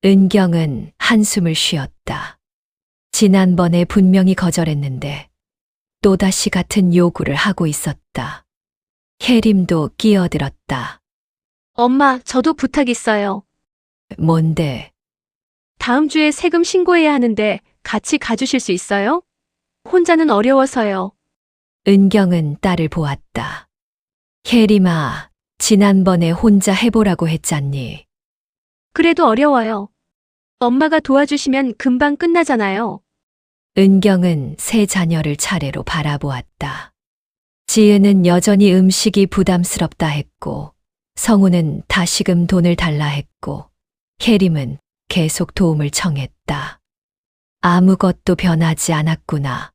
은경은 한숨을 쉬었다. 지난번에 분명히 거절했는데 또다시 같은 요구를 하고 있었다. 혜림도 끼어들었다. 엄마, 저도 부탁 있어요. 뭔데? 다음 주에 세금 신고해야 하는데 같이 가주실 수 있어요? 혼자는 어려워서요. 은경은 딸을 보았다. 혜림아, 지난번에 혼자 해보라고 했잖니. 그래도 어려워요. 엄마가 도와주시면 금방 끝나잖아요. 은경은 세 자녀를 차례로 바라보았다. 지은은 여전히 음식이 부담스럽다 했고, 성우는 다시금 돈을 달라 했고, 혜림은 계속 도움을 청했다. 아무것도 변하지 않았구나.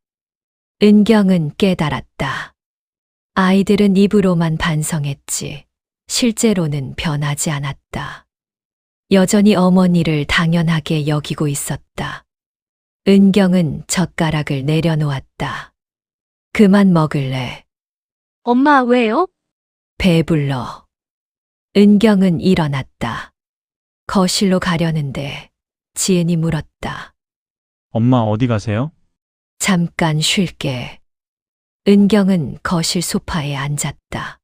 은경은 깨달았다. 아이들은 입으로만 반성했지, 실제로는 변하지 않았다. 여전히 어머니를 당연하게 여기고 있었다. 은경은 젓가락을 내려놓았다. 그만 먹을래. 엄마, 왜요? 배불러. 은경은 일어났다. 거실로 가려는데 지은이 물었다. 엄마 어디 가세요? 잠깐 쉴게. 은경은 거실 소파에 앉았다.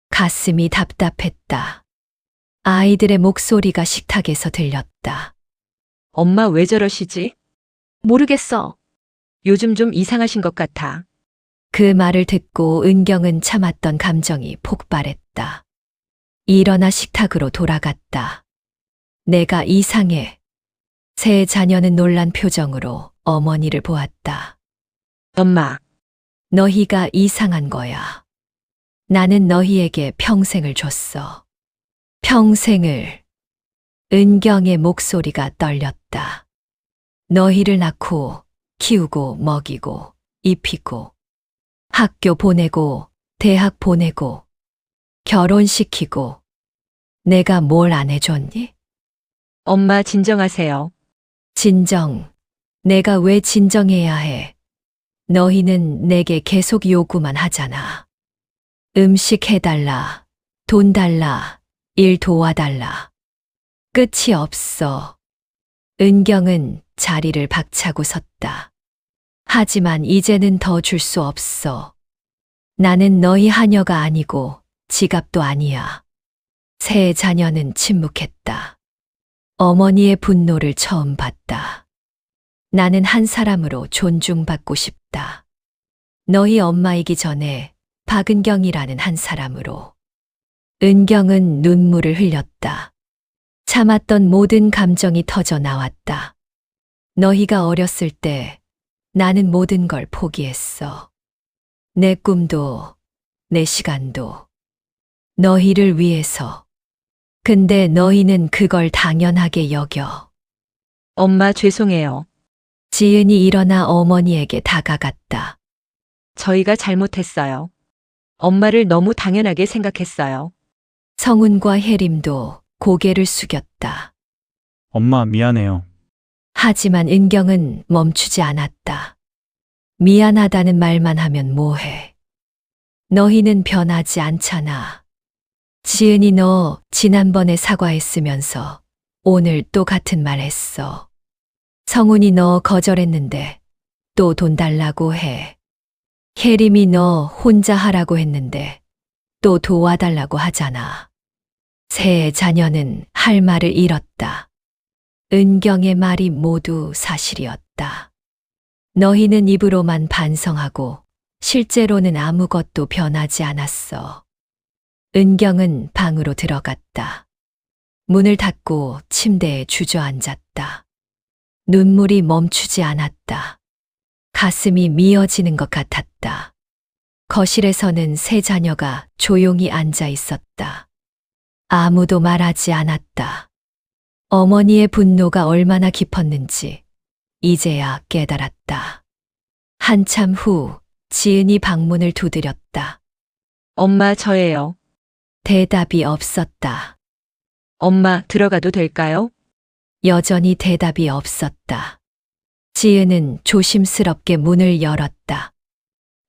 가슴이 답답했다. 아이들의 목소리가 식탁에서 들렸다. 엄마 왜 저러시지? 모르겠어. 요즘 좀 이상하신 것 같아. 그 말을 듣고 은경은 참았던 감정이 폭발했다. 일어나 식탁으로 돌아갔다. 내가 이상해. 세 자녀는 놀란 표정으로 어머니를 보았다. 엄마, 너희가 이상한 거야. 나는 너희에게 평생을 줬어. 평생을. 은경의 목소리가 떨렸다. 너희를 낳고 키우고 먹이고 입히고 학교 보내고 대학 보내고 결혼시키고 내가 뭘 안 해줬니? 엄마 진정하세요. 진정. 내가 왜 진정해야 해? 너희는 내게 계속 요구만 하잖아. 음식 해달라. 돈 달라. 일 도와달라. 끝이 없어. 은경은 자리를 박차고 섰다. 하지만 이제는 더 줄 수 없어. 나는 너희 하녀가 아니고 지갑도 아니야. 세 자녀는 침묵했다. 어머니의 분노를 처음 봤다. 나는 한 사람으로 존중받고 싶다. 너희 엄마이기 전에 박은경이라는 한 사람으로. 은경은 눈물을 흘렸다. 참았던 모든 감정이 터져 나왔다. 너희가 어렸을 때 나는 모든 걸 포기했어. 내 꿈도, 내 시간도. 너희를 위해서. 근데 너희는 그걸 당연하게 여겨. 엄마 죄송해요. 지은이 일어나 어머니에게 다가갔다. 저희가 잘못했어요. 엄마를 너무 당연하게 생각했어요. 성훈과 혜림도 고개를 숙였다. 엄마 미안해요. 하지만 은경은 멈추지 않았다. 미안하다는 말만 하면 뭐해. 너희는 변하지 않잖아. 지은이 너 지난번에 사과했으면서 오늘 또 같은 말 했어. 성훈이 너 거절했는데 또 돈 달라고 해. 혜림이 너 혼자 하라고 했는데 또 도와달라고 하잖아. 세 자녀는 할 말을 잃었다. 은경의 말이 모두 사실이었다. 너희는 입으로만 반성하고 실제로는 아무것도 변하지 않았어. 은경은 방으로 들어갔다. 문을 닫고 침대에 주저앉았다. 눈물이 멈추지 않았다. 가슴이 미어지는 것 같았다. 거실에서는 세 자녀가 조용히 앉아 있었다. 아무도 말하지 않았다. 어머니의 분노가 얼마나 깊었는지 이제야 깨달았다. 한참 후 지은이 방문을 두드렸다. 엄마, 저예요. 대답이 없었다. 엄마, 들어가도 될까요? 여전히 대답이 없었다. 지은은 조심스럽게 문을 열었다.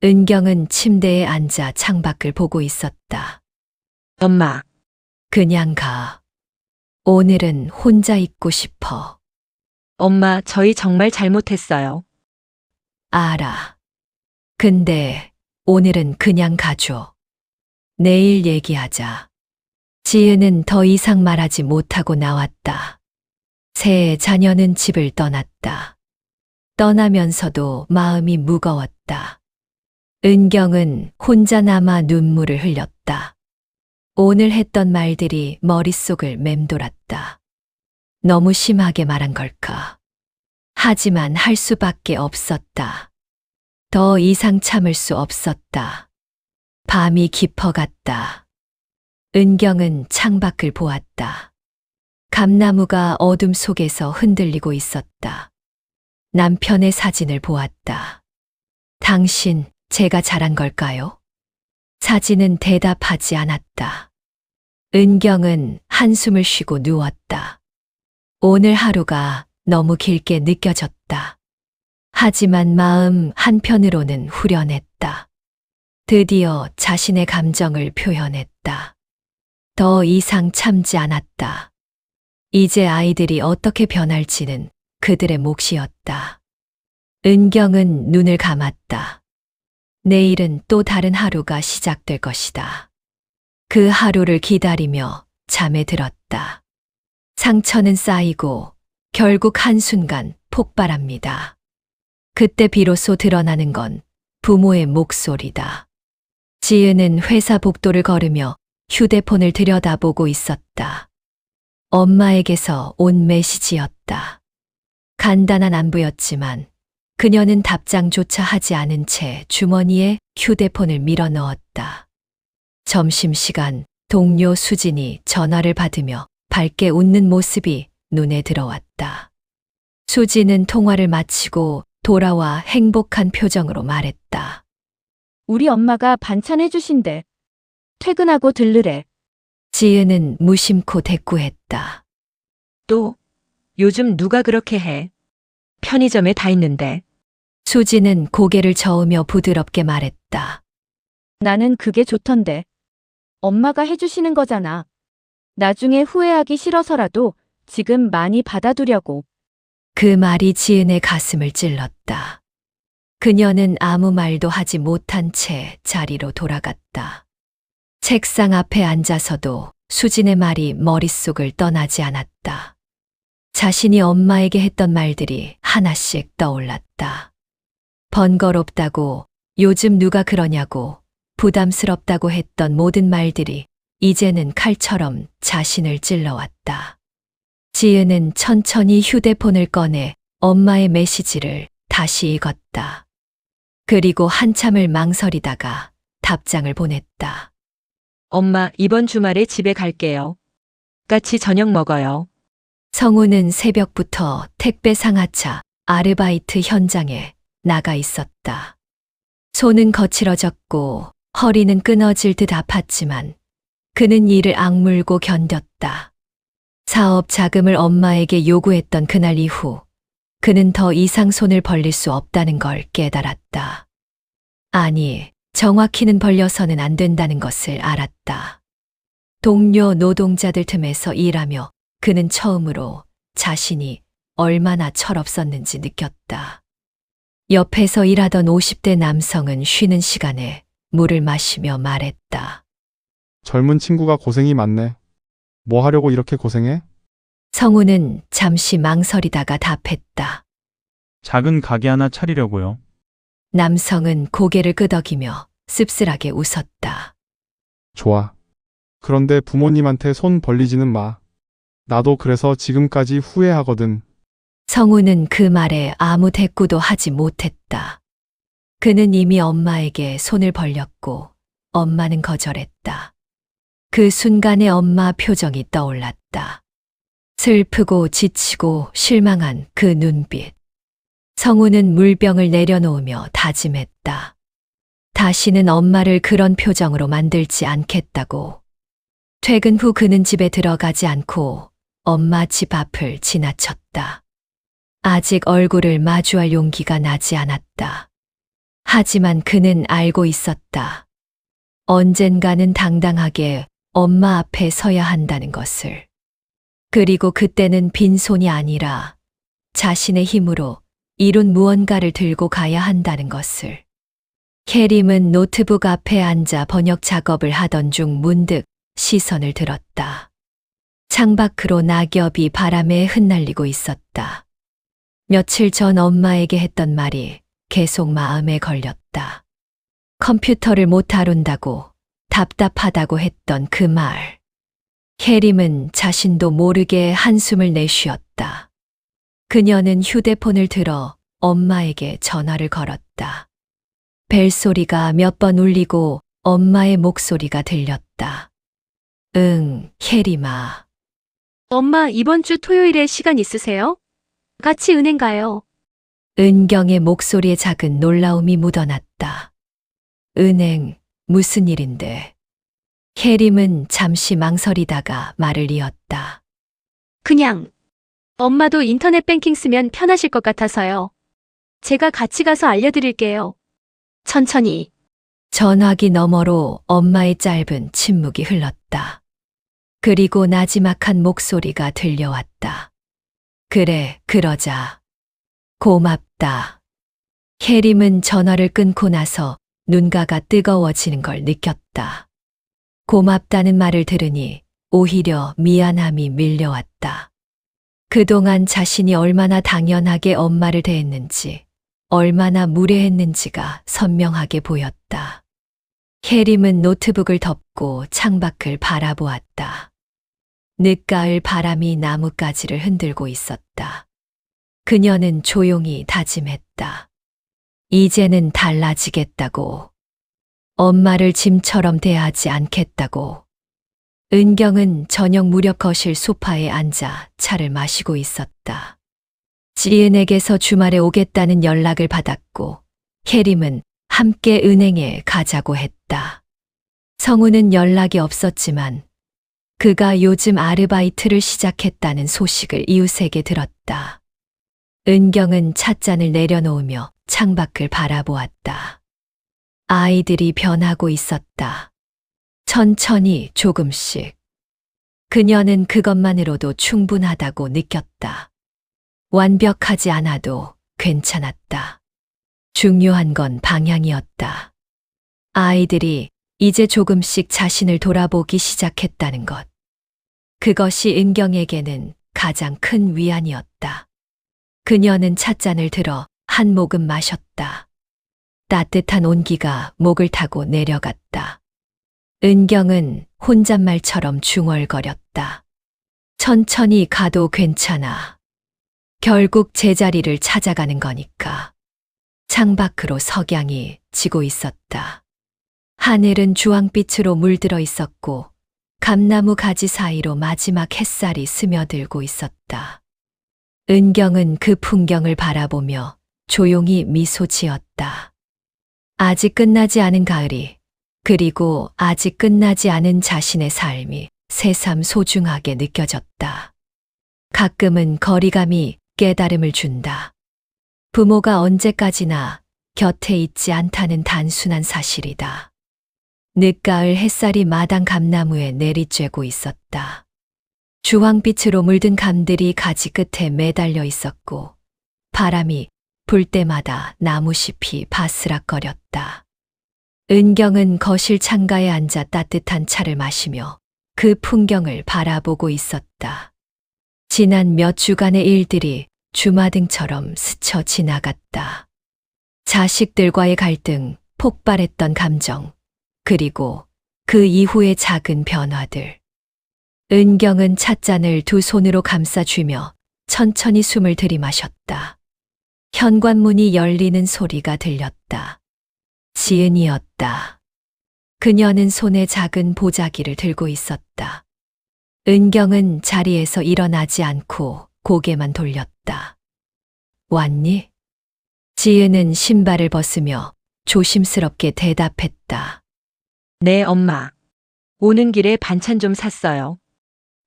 은경은 침대에 앉아 창밖을 보고 있었다. 엄마, 그냥 가. 오늘은 혼자 있고 싶어. 엄마, 저희 정말 잘못했어요. 알아. 근데 오늘은 그냥 가줘. 내일 얘기하자. 지은은 더 이상 말하지 못하고 나왔다. 세 자녀는 집을 떠났다. 떠나면서도 마음이 무거웠다. 은경은 혼자 남아 눈물을 흘렸다. 오늘 했던 말들이 머릿속을 맴돌았다. 너무 심하게 말한 걸까? 하지만 할 수밖에 없었다. 더 이상 참을 수 없었다. 밤이 깊어갔다. 은경은 창밖을 보았다. 감나무가 어둠 속에서 흔들리고 있었다. 남편의 사진을 보았다. 당신, 제가 잘한 걸까요? 사진은 대답하지 않았다. 은경은 한숨을 쉬고 누웠다. 오늘 하루가 너무 길게 느껴졌다. 하지만 마음 한편으로는 후련했다. 드디어 자신의 감정을 표현했다. 더 이상 참지 않았다. 이제 아이들이 어떻게 변할지는 그들의 몫이었다. 은경은 눈을 감았다. 내일은 또 다른 하루가 시작될 것이다. 그 하루를 기다리며 잠에 들었다. 상처는 쌓이고 결국 한순간 폭발합니다. 그때 비로소 드러나는 건 부모의 목소리다. 지은은 회사 복도를 걸으며 휴대폰을 들여다보고 있었다. 엄마에게서 온 메시지였다. 간단한 안부였지만 그녀는 답장조차 하지 않은 채 주머니에 휴대폰을 밀어 넣었다. 점심시간 동료 수진이 전화를 받으며 밝게 웃는 모습이 눈에 들어왔다. 수진은 통화를 마치고 돌아와 행복한 표정으로 말했다. 우리 엄마가 반찬 해주신대. 퇴근하고 들르래. 지은은 무심코 대꾸했다. 또, 요즘 누가 그렇게 해? 편의점에 다 있는데. 수진은 고개를 저으며 부드럽게 말했다. 나는 그게 좋던데. 엄마가 해주시는 거잖아. 나중에 후회하기 싫어서라도 지금 많이 받아두려고. 그 말이 지은의 가슴을 찔렀다. 그녀는 아무 말도 하지 못한 채 자리로 돌아갔다. 책상 앞에 앉아서도 수진의 말이 머릿속을 떠나지 않았다. 자신이 엄마에게 했던 말들이 하나씩 떠올랐다. 번거롭다고, 요즘 누가 그러냐고, 부담스럽다고 했던 모든 말들이 이제는 칼처럼 자신을 찔러왔다. 지은은 천천히 휴대폰을 꺼내 엄마의 메시지를 다시 읽었다. 그리고 한참을 망설이다가 답장을 보냈다. 엄마, 이번 주말에 집에 갈게요. 같이 저녁 먹어요. 성우는 새벽부터 택배 상하차 아르바이트 현장에 나가 있었다. 손은 거칠어졌고 허리는 끊어질 듯 아팠지만 그는 이를 악물고 견뎠다. 사업 자금을 엄마에게 요구했던 그날 이후 그는 더 이상 손을 벌릴 수 없다는 걸 깨달았다. 아니, 정확히는 벌려서는 안 된다는 것을 알았다. 동료 노동자들 틈에서 일하며 그는 처음으로 자신이 얼마나 철없었는지 느꼈다. 옆에서 일하던 50대 남성은 쉬는 시간에 물을 마시며 말했다. 젊은 친구가 고생이 많네. 뭐 하려고 이렇게 고생해? 성우는 잠시 망설이다가 답했다. 작은 가게 하나 차리려고요. 남성은 고개를 끄덕이며 씁쓸하게 웃었다. 좋아. 그런데 부모님한테 손 벌리지는 마. 나도 그래서 지금까지 후회하거든. 성우는 그 말에 아무 대꾸도 하지 못했다. 그는 이미 엄마에게 손을 벌렸고 엄마는 거절했다. 그 순간에 엄마 표정이 떠올랐다. 슬프고 지치고 실망한 그 눈빛. 성우는 물병을 내려놓으며 다짐했다. 다시는 엄마를 그런 표정으로 만들지 않겠다고. 퇴근 후 그는 집에 들어가지 않고 엄마 집 앞을 지나쳤다. 아직 얼굴을 마주할 용기가 나지 않았다. 하지만 그는 알고 있었다. 언젠가는 당당하게 엄마 앞에 서야 한다는 것을. 그리고 그때는 빈손이 아니라 자신의 힘으로 이룬 무언가를 들고 가야 한다는 것을. 캐림은 노트북 앞에 앉아 번역 작업을 하던 중 문득 시선을 들었다. 창밖으로 낙엽이 바람에 흩날리고 있었다. 며칠 전 엄마에게 했던 말이 계속 마음에 걸렸다. 컴퓨터를 못 다룬다고 답답하다고 했던 그 말. 캐림은 자신도 모르게 한숨을 내쉬었다. 그녀는 휴대폰을 들어 엄마에게 전화를 걸었다. 벨소리가 몇 번 울리고 엄마의 목소리가 들렸다. 응, 캐림아. 엄마, 이번 주 토요일에 시간 있으세요? 같이 은행 가요. 은경의 목소리에 작은 놀라움이 묻어났다. 은행, 무슨 일인데? 캐림은 잠시 망설이다가 말을 이었다. 그냥 엄마도 인터넷 뱅킹 쓰면 편하실 것 같아서요. 제가 같이 가서 알려드릴게요. 천천히. 전화기 너머로 엄마의 짧은 침묵이 흘렀다. 그리고 나지막한 목소리가 들려왔다. 그래, 그러자. 고맙다. 캐림은 전화를 끊고 나서 눈가가 뜨거워지는 걸 느꼈다. 고맙다는 말을 들으니 오히려 미안함이 밀려왔다. 그동안 자신이 얼마나 당연하게 엄마를 대했는지, 얼마나 무례했는지가 선명하게 보였다. 캐림은 노트북을 덮고 창밖을 바라보았다. 늦가을 바람이 나뭇가지를 흔들고 있었다. 그녀는 조용히 다짐했다. 이제는 달라지겠다고. 엄마를 짐처럼 대하지 않겠다고. 은경은 저녁 무렵 거실 소파에 앉아 차를 마시고 있었다. 지은에게서 주말에 오겠다는 연락을 받았고 캐림은 함께 은행에 가자고 했다. 성우는 연락이 없었지만 그가 요즘 아르바이트를 시작했다는 소식을 이웃에게 들었다. 은경은 찻잔을 내려놓으며 창밖을 바라보았다. 아이들이 변하고 있었다. 천천히 조금씩. 그녀는 그것만으로도 충분하다고 느꼈다. 완벽하지 않아도 괜찮았다. 중요한 건 방향이었다. 아이들이 이제 조금씩 자신을 돌아보기 시작했다는 것. 그것이 은경에게는 가장 큰 위안이었다. 그녀는 찻잔을 들어 한 모금 마셨다. 따뜻한 온기가 목을 타고 내려갔다. 은경은 혼잣말처럼 중얼거렸다. 천천히 가도 괜찮아. 결국 제자리를 찾아가는 거니까. 창밖으로 석양이 지고 있었다. 하늘은 주황빛으로 물들어 있었고 감나무 가지 사이로 마지막 햇살이 스며들고 있었다. 은경은 그 풍경을 바라보며 조용히 미소 지었다. 아직 끝나지 않은 가을이, 그리고 아직 끝나지 않은 자신의 삶이 새삼 소중하게 느껴졌다. 가끔은 거리감이 깨달음을 준다. 부모가 언제까지나 곁에 있지 않다는 단순한 사실이다. 늦가을 햇살이 마당 감나무에 내리쬐고 있었다. 주황빛으로 물든 감들이 가지 끝에 매달려 있었고 바람이 불 때마다 나무잎이 바스락거렸다. 은경은 거실 창가에 앉아 따뜻한 차를 마시며 그 풍경을 바라보고 있었다. 지난 몇 주간의 일들이 주마등처럼 스쳐 지나갔다. 자식들과의 갈등, 폭발했던 감정, 그리고 그 이후의 작은 변화들. 은경은 찻잔을 두 손으로 감싸쥐며 천천히 숨을 들이마셨다. 현관문이 열리는 소리가 들렸다. 지은이었다. 그녀는 손에 작은 보자기를 들고 있었다. 은경은 자리에서 일어나지 않고 고개만 돌렸다. 왔니? 지은은 신발을 벗으며 조심스럽게 대답했다. 네, 엄마. 오는 길에 반찬 좀 샀어요.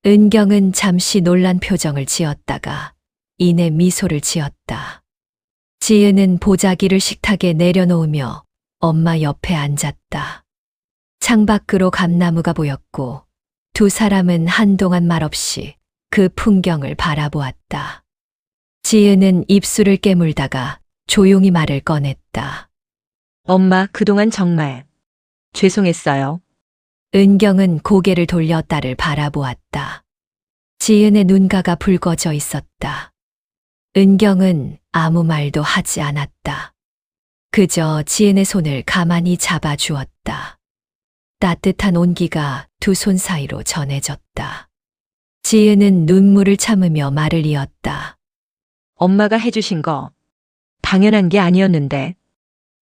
은경은 잠시 놀란 표정을 지었다가 이내 미소를 지었다. 지은은 보자기를 식탁에 내려놓으며 엄마 옆에 앉았다. 창밖으로 감나무가 보였고 두 사람은 한동안 말없이 그 풍경을 바라보았다. 지은은 입술을 깨물다가 조용히 말을 꺼냈다. 엄마, 그동안 정말 죄송했어요. 은경은 고개를 돌려 딸을 바라보았다. 지은의 눈가가 붉어져 있었다. 은경은 아무 말도 하지 않았다. 그저 지은의 손을 가만히 잡아주었다. 따뜻한 온기가 두 손 사이로 전해졌다. 지은은 눈물을 참으며 말을 이었다. 엄마가 해주신 거 당연한 게 아니었는데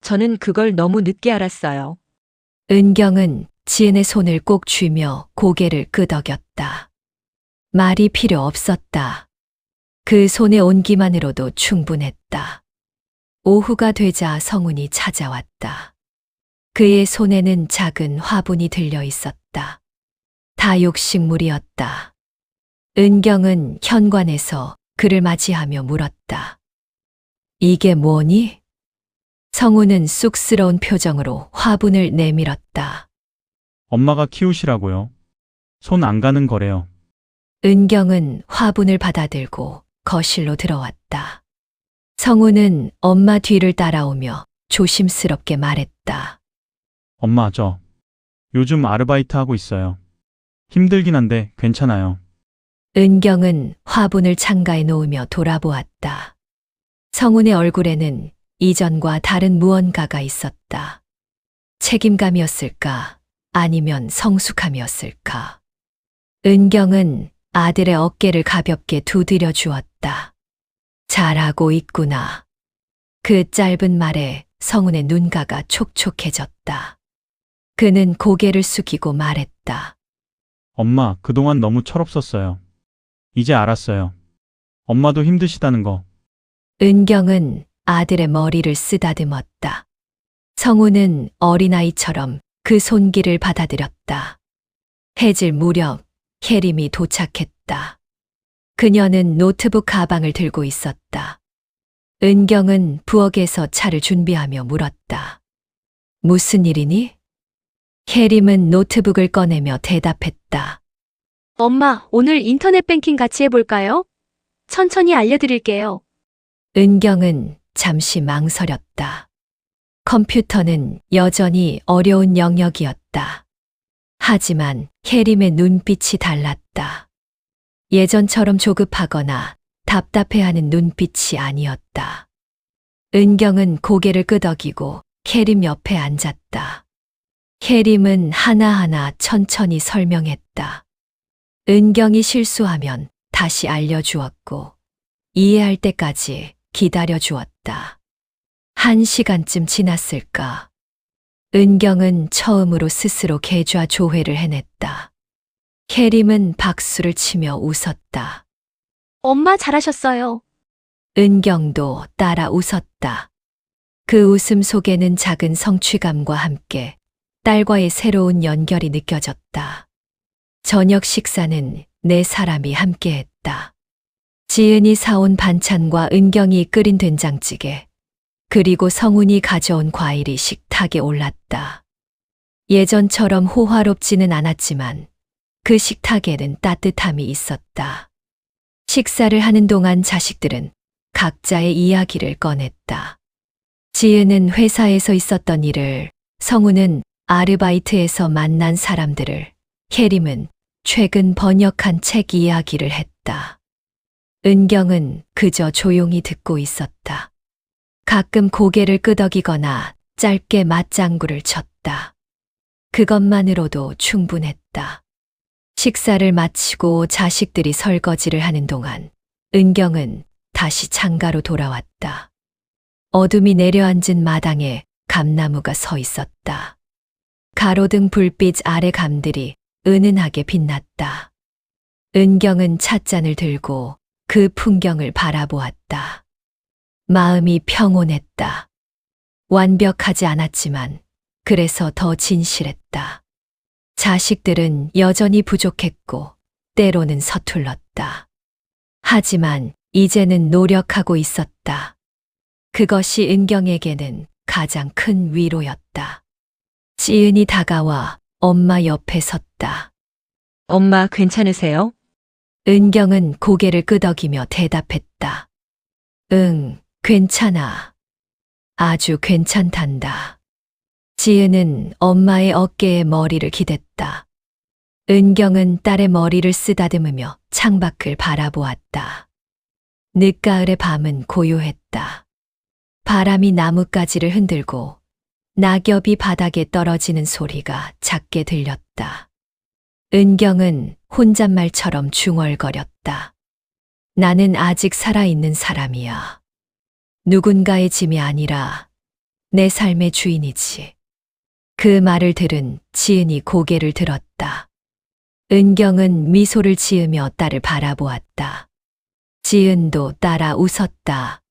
저는 그걸 너무 늦게 알았어요. 은경은 지은의 손을 꼭 쥐며 고개를 끄덕였다. 말이 필요 없었다. 그 손의 온기만으로도 충분했다. 오후가 되자 성훈이 찾아왔다. 그의 손에는 작은 화분이 들려 있었다. 다육식물이었다. 은경은 현관에서 그를 맞이하며 물었다. 이게 뭐니? 성훈은 쑥스러운 표정으로 화분을 내밀었다. 엄마가 키우시라고요. 손 안 가는 거래요. 은경은 화분을 받아들고 거실로 들어왔다. 성훈은 엄마 뒤를 따라오며 조심스럽게 말했다. 엄마, 저 요즘 아르바이트 하고 있어요. 힘들긴 한데 괜찮아요. 은경은 화분을 창가에 놓으며 돌아보았다. 성훈의 얼굴에는 이전과 다른 무언가가 있었다. 책임감이었을까? 아니면 성숙함이었을까? 은경은 아들의 어깨를 가볍게 두드려 주었다. 잘하고 있구나. 그 짧은 말에 성훈의 눈가가 촉촉해졌다. 그는 고개를 숙이고 말했다. 엄마, 그동안 너무 철없었어요. 이제 알았어요. 엄마도 힘드시다는 거. 은경은 아들의 머리를 쓰다듬었다. 성훈은 어린아이처럼 그 손길을 받아들였다. 해질 무렵 혜림이 도착했다. 그녀는 노트북 가방을 들고 있었다. 은경은 부엌에서 차를 준비하며 물었다. 무슨 일이니? 혜림은 노트북을 꺼내며 대답했다. 엄마, 오늘 인터넷 뱅킹 같이 해볼까요? 천천히 알려드릴게요. 은경은 잠시 망설였다. 컴퓨터는 여전히 어려운 영역이었다. 하지만 혜림의 눈빛이 달랐다. 예전처럼 조급하거나 답답해하는 눈빛이 아니었다. 은경은 고개를 끄덕이고 혜림 옆에 앉았다. 혜림은 하나하나 천천히 설명했다. 은경이 실수하면 다시 알려주었고 이해할 때까지 기다려주었다. 1시간쯤 지났을까? 은경은 처음으로 스스로 계좌 조회를 해냈다. 혜림은 박수를 치며 웃었다. 엄마 잘하셨어요. 은경도 따라 웃었다. 그 웃음 속에는 작은 성취감과 함께 딸과의 새로운 연결이 느껴졌다. 저녁 식사는 네 사람이 함께했다. 지은이 사온 반찬과 은경이 끓인 된장찌개, 그리고 성훈이 가져온 과일이 식탁에 올랐다. 예전처럼 호화롭지는 않았지만 그 식탁에는 따뜻함이 있었다. 식사를 하는 동안 자식들은 각자의 이야기를 꺼냈다. 지은은 회사에서 있었던 일을, 성훈은 아르바이트에서 만난 사람들을, 혜림은 최근 번역한 책 이야기를 했다. 은경은 그저 조용히 듣고 있었다. 가끔 고개를 끄덕이거나 짧게 맞장구를 쳤다. 그것만으로도 충분했다. 식사를 마치고 자식들이 설거지를 하는 동안 은경은 다시 창가로 돌아왔다. 어둠이 내려앉은 마당에 감나무가 서 있었다. 가로등 불빛 아래 감들이 은은하게 빛났다. 은경은 찻잔을 들고 그 풍경을 바라보았다. 마음이 평온했다. 완벽하지 않았지만 그래서 더 진실했다. 자식들은 여전히 부족했고 때로는 서툴렀다. 하지만 이제는 노력하고 있었다. 그것이 은경에게는 가장 큰 위로였다. 지은이 다가와 엄마 옆에 섰다. 엄마 괜찮으세요? 은경은 고개를 끄덕이며 대답했다. 응, 괜찮아. 아주 괜찮단다. 지은은 엄마의 어깨에 머리를 기댔다. 은경은 딸의 머리를 쓰다듬으며 창밖을 바라보았다. 늦가을의 밤은 고요했다. 바람이 나뭇가지를 흔들고 낙엽이 바닥에 떨어지는 소리가 작게 들렸다. 은경은 혼잣말처럼 중얼거렸다. 나는 아직 살아있는 사람이야. 누군가의 짐이 아니라 내 삶의 주인이지. 그 말을 들은 지은이 고개를 들었다. 은경은 미소를 지으며 딸을 바라보았다. 지은도 따라 웃었다.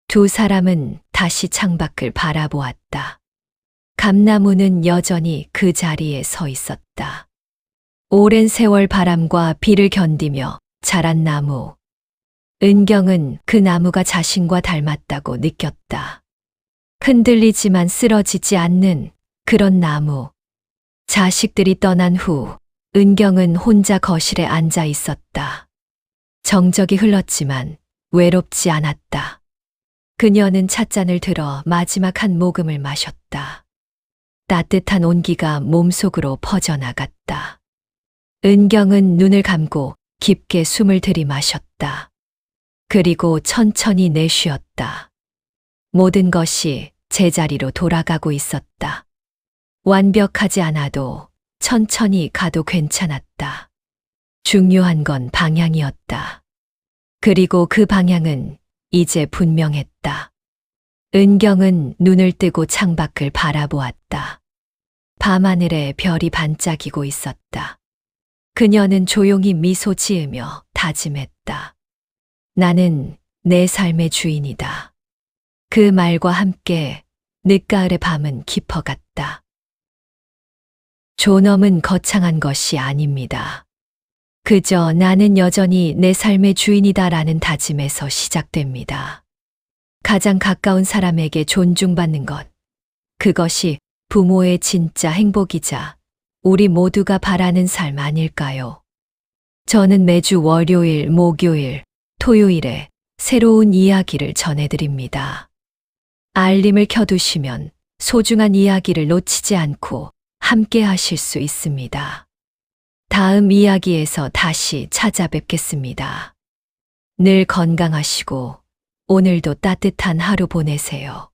두 사람은 다시 창밖을 바라보았다. 감나무는 여전히 그 자리에 서 있었다. 오랜 세월 바람과 비를 견디며 자란 나무. 은경은 그 나무가 자신과 닮았다고 느꼈다. 흔들리지만 쓰러지지 않는 그런 나무. 자식들이 떠난 후 은경은 혼자 거실에 앉아 있었다. 정적이 흘렀지만 외롭지 않았다. 그녀는 찻잔을 들어 마지막 한 모금을 마셨다. 따뜻한 온기가 몸속으로 퍼져나갔다. 은경은 눈을 감고 깊게 숨을 들이마셨다. 그리고 천천히 내쉬었다. 모든 것이 제자리로 돌아가고 있었다. 완벽하지 않아도 천천히 가도 괜찮았다. 중요한 건 방향이었다. 그리고 그 방향은 이제 분명했다. 은경은 눈을 뜨고 창밖을 바라보았다. 밤하늘에 별이 반짝이고 있었다. 그녀는 조용히 미소 지으며 다짐했다. 나는 내 삶의 주인이다. 그 말과 함께 늦가을의 밤은 깊어갔다. 존엄은 거창한 것이 아닙니다. 그저 나는 여전히 내 삶의 주인이다라는 다짐에서 시작됩니다. 가장 가까운 사람에게 존중받는 것. 그것이 부모의 진짜 행복이자 우리 모두가 바라는 삶 아닐까요? 저는 매주 월요일, 목요일, 토요일에 새로운 이야기를 전해드립니다. 알림을 켜두시면 소중한 이야기를 놓치지 않고 함께 하실 수 있습니다. 다음 이야기에서 다시 찾아뵙겠습니다. 늘 건강하시고 오늘도 따뜻한 하루 보내세요.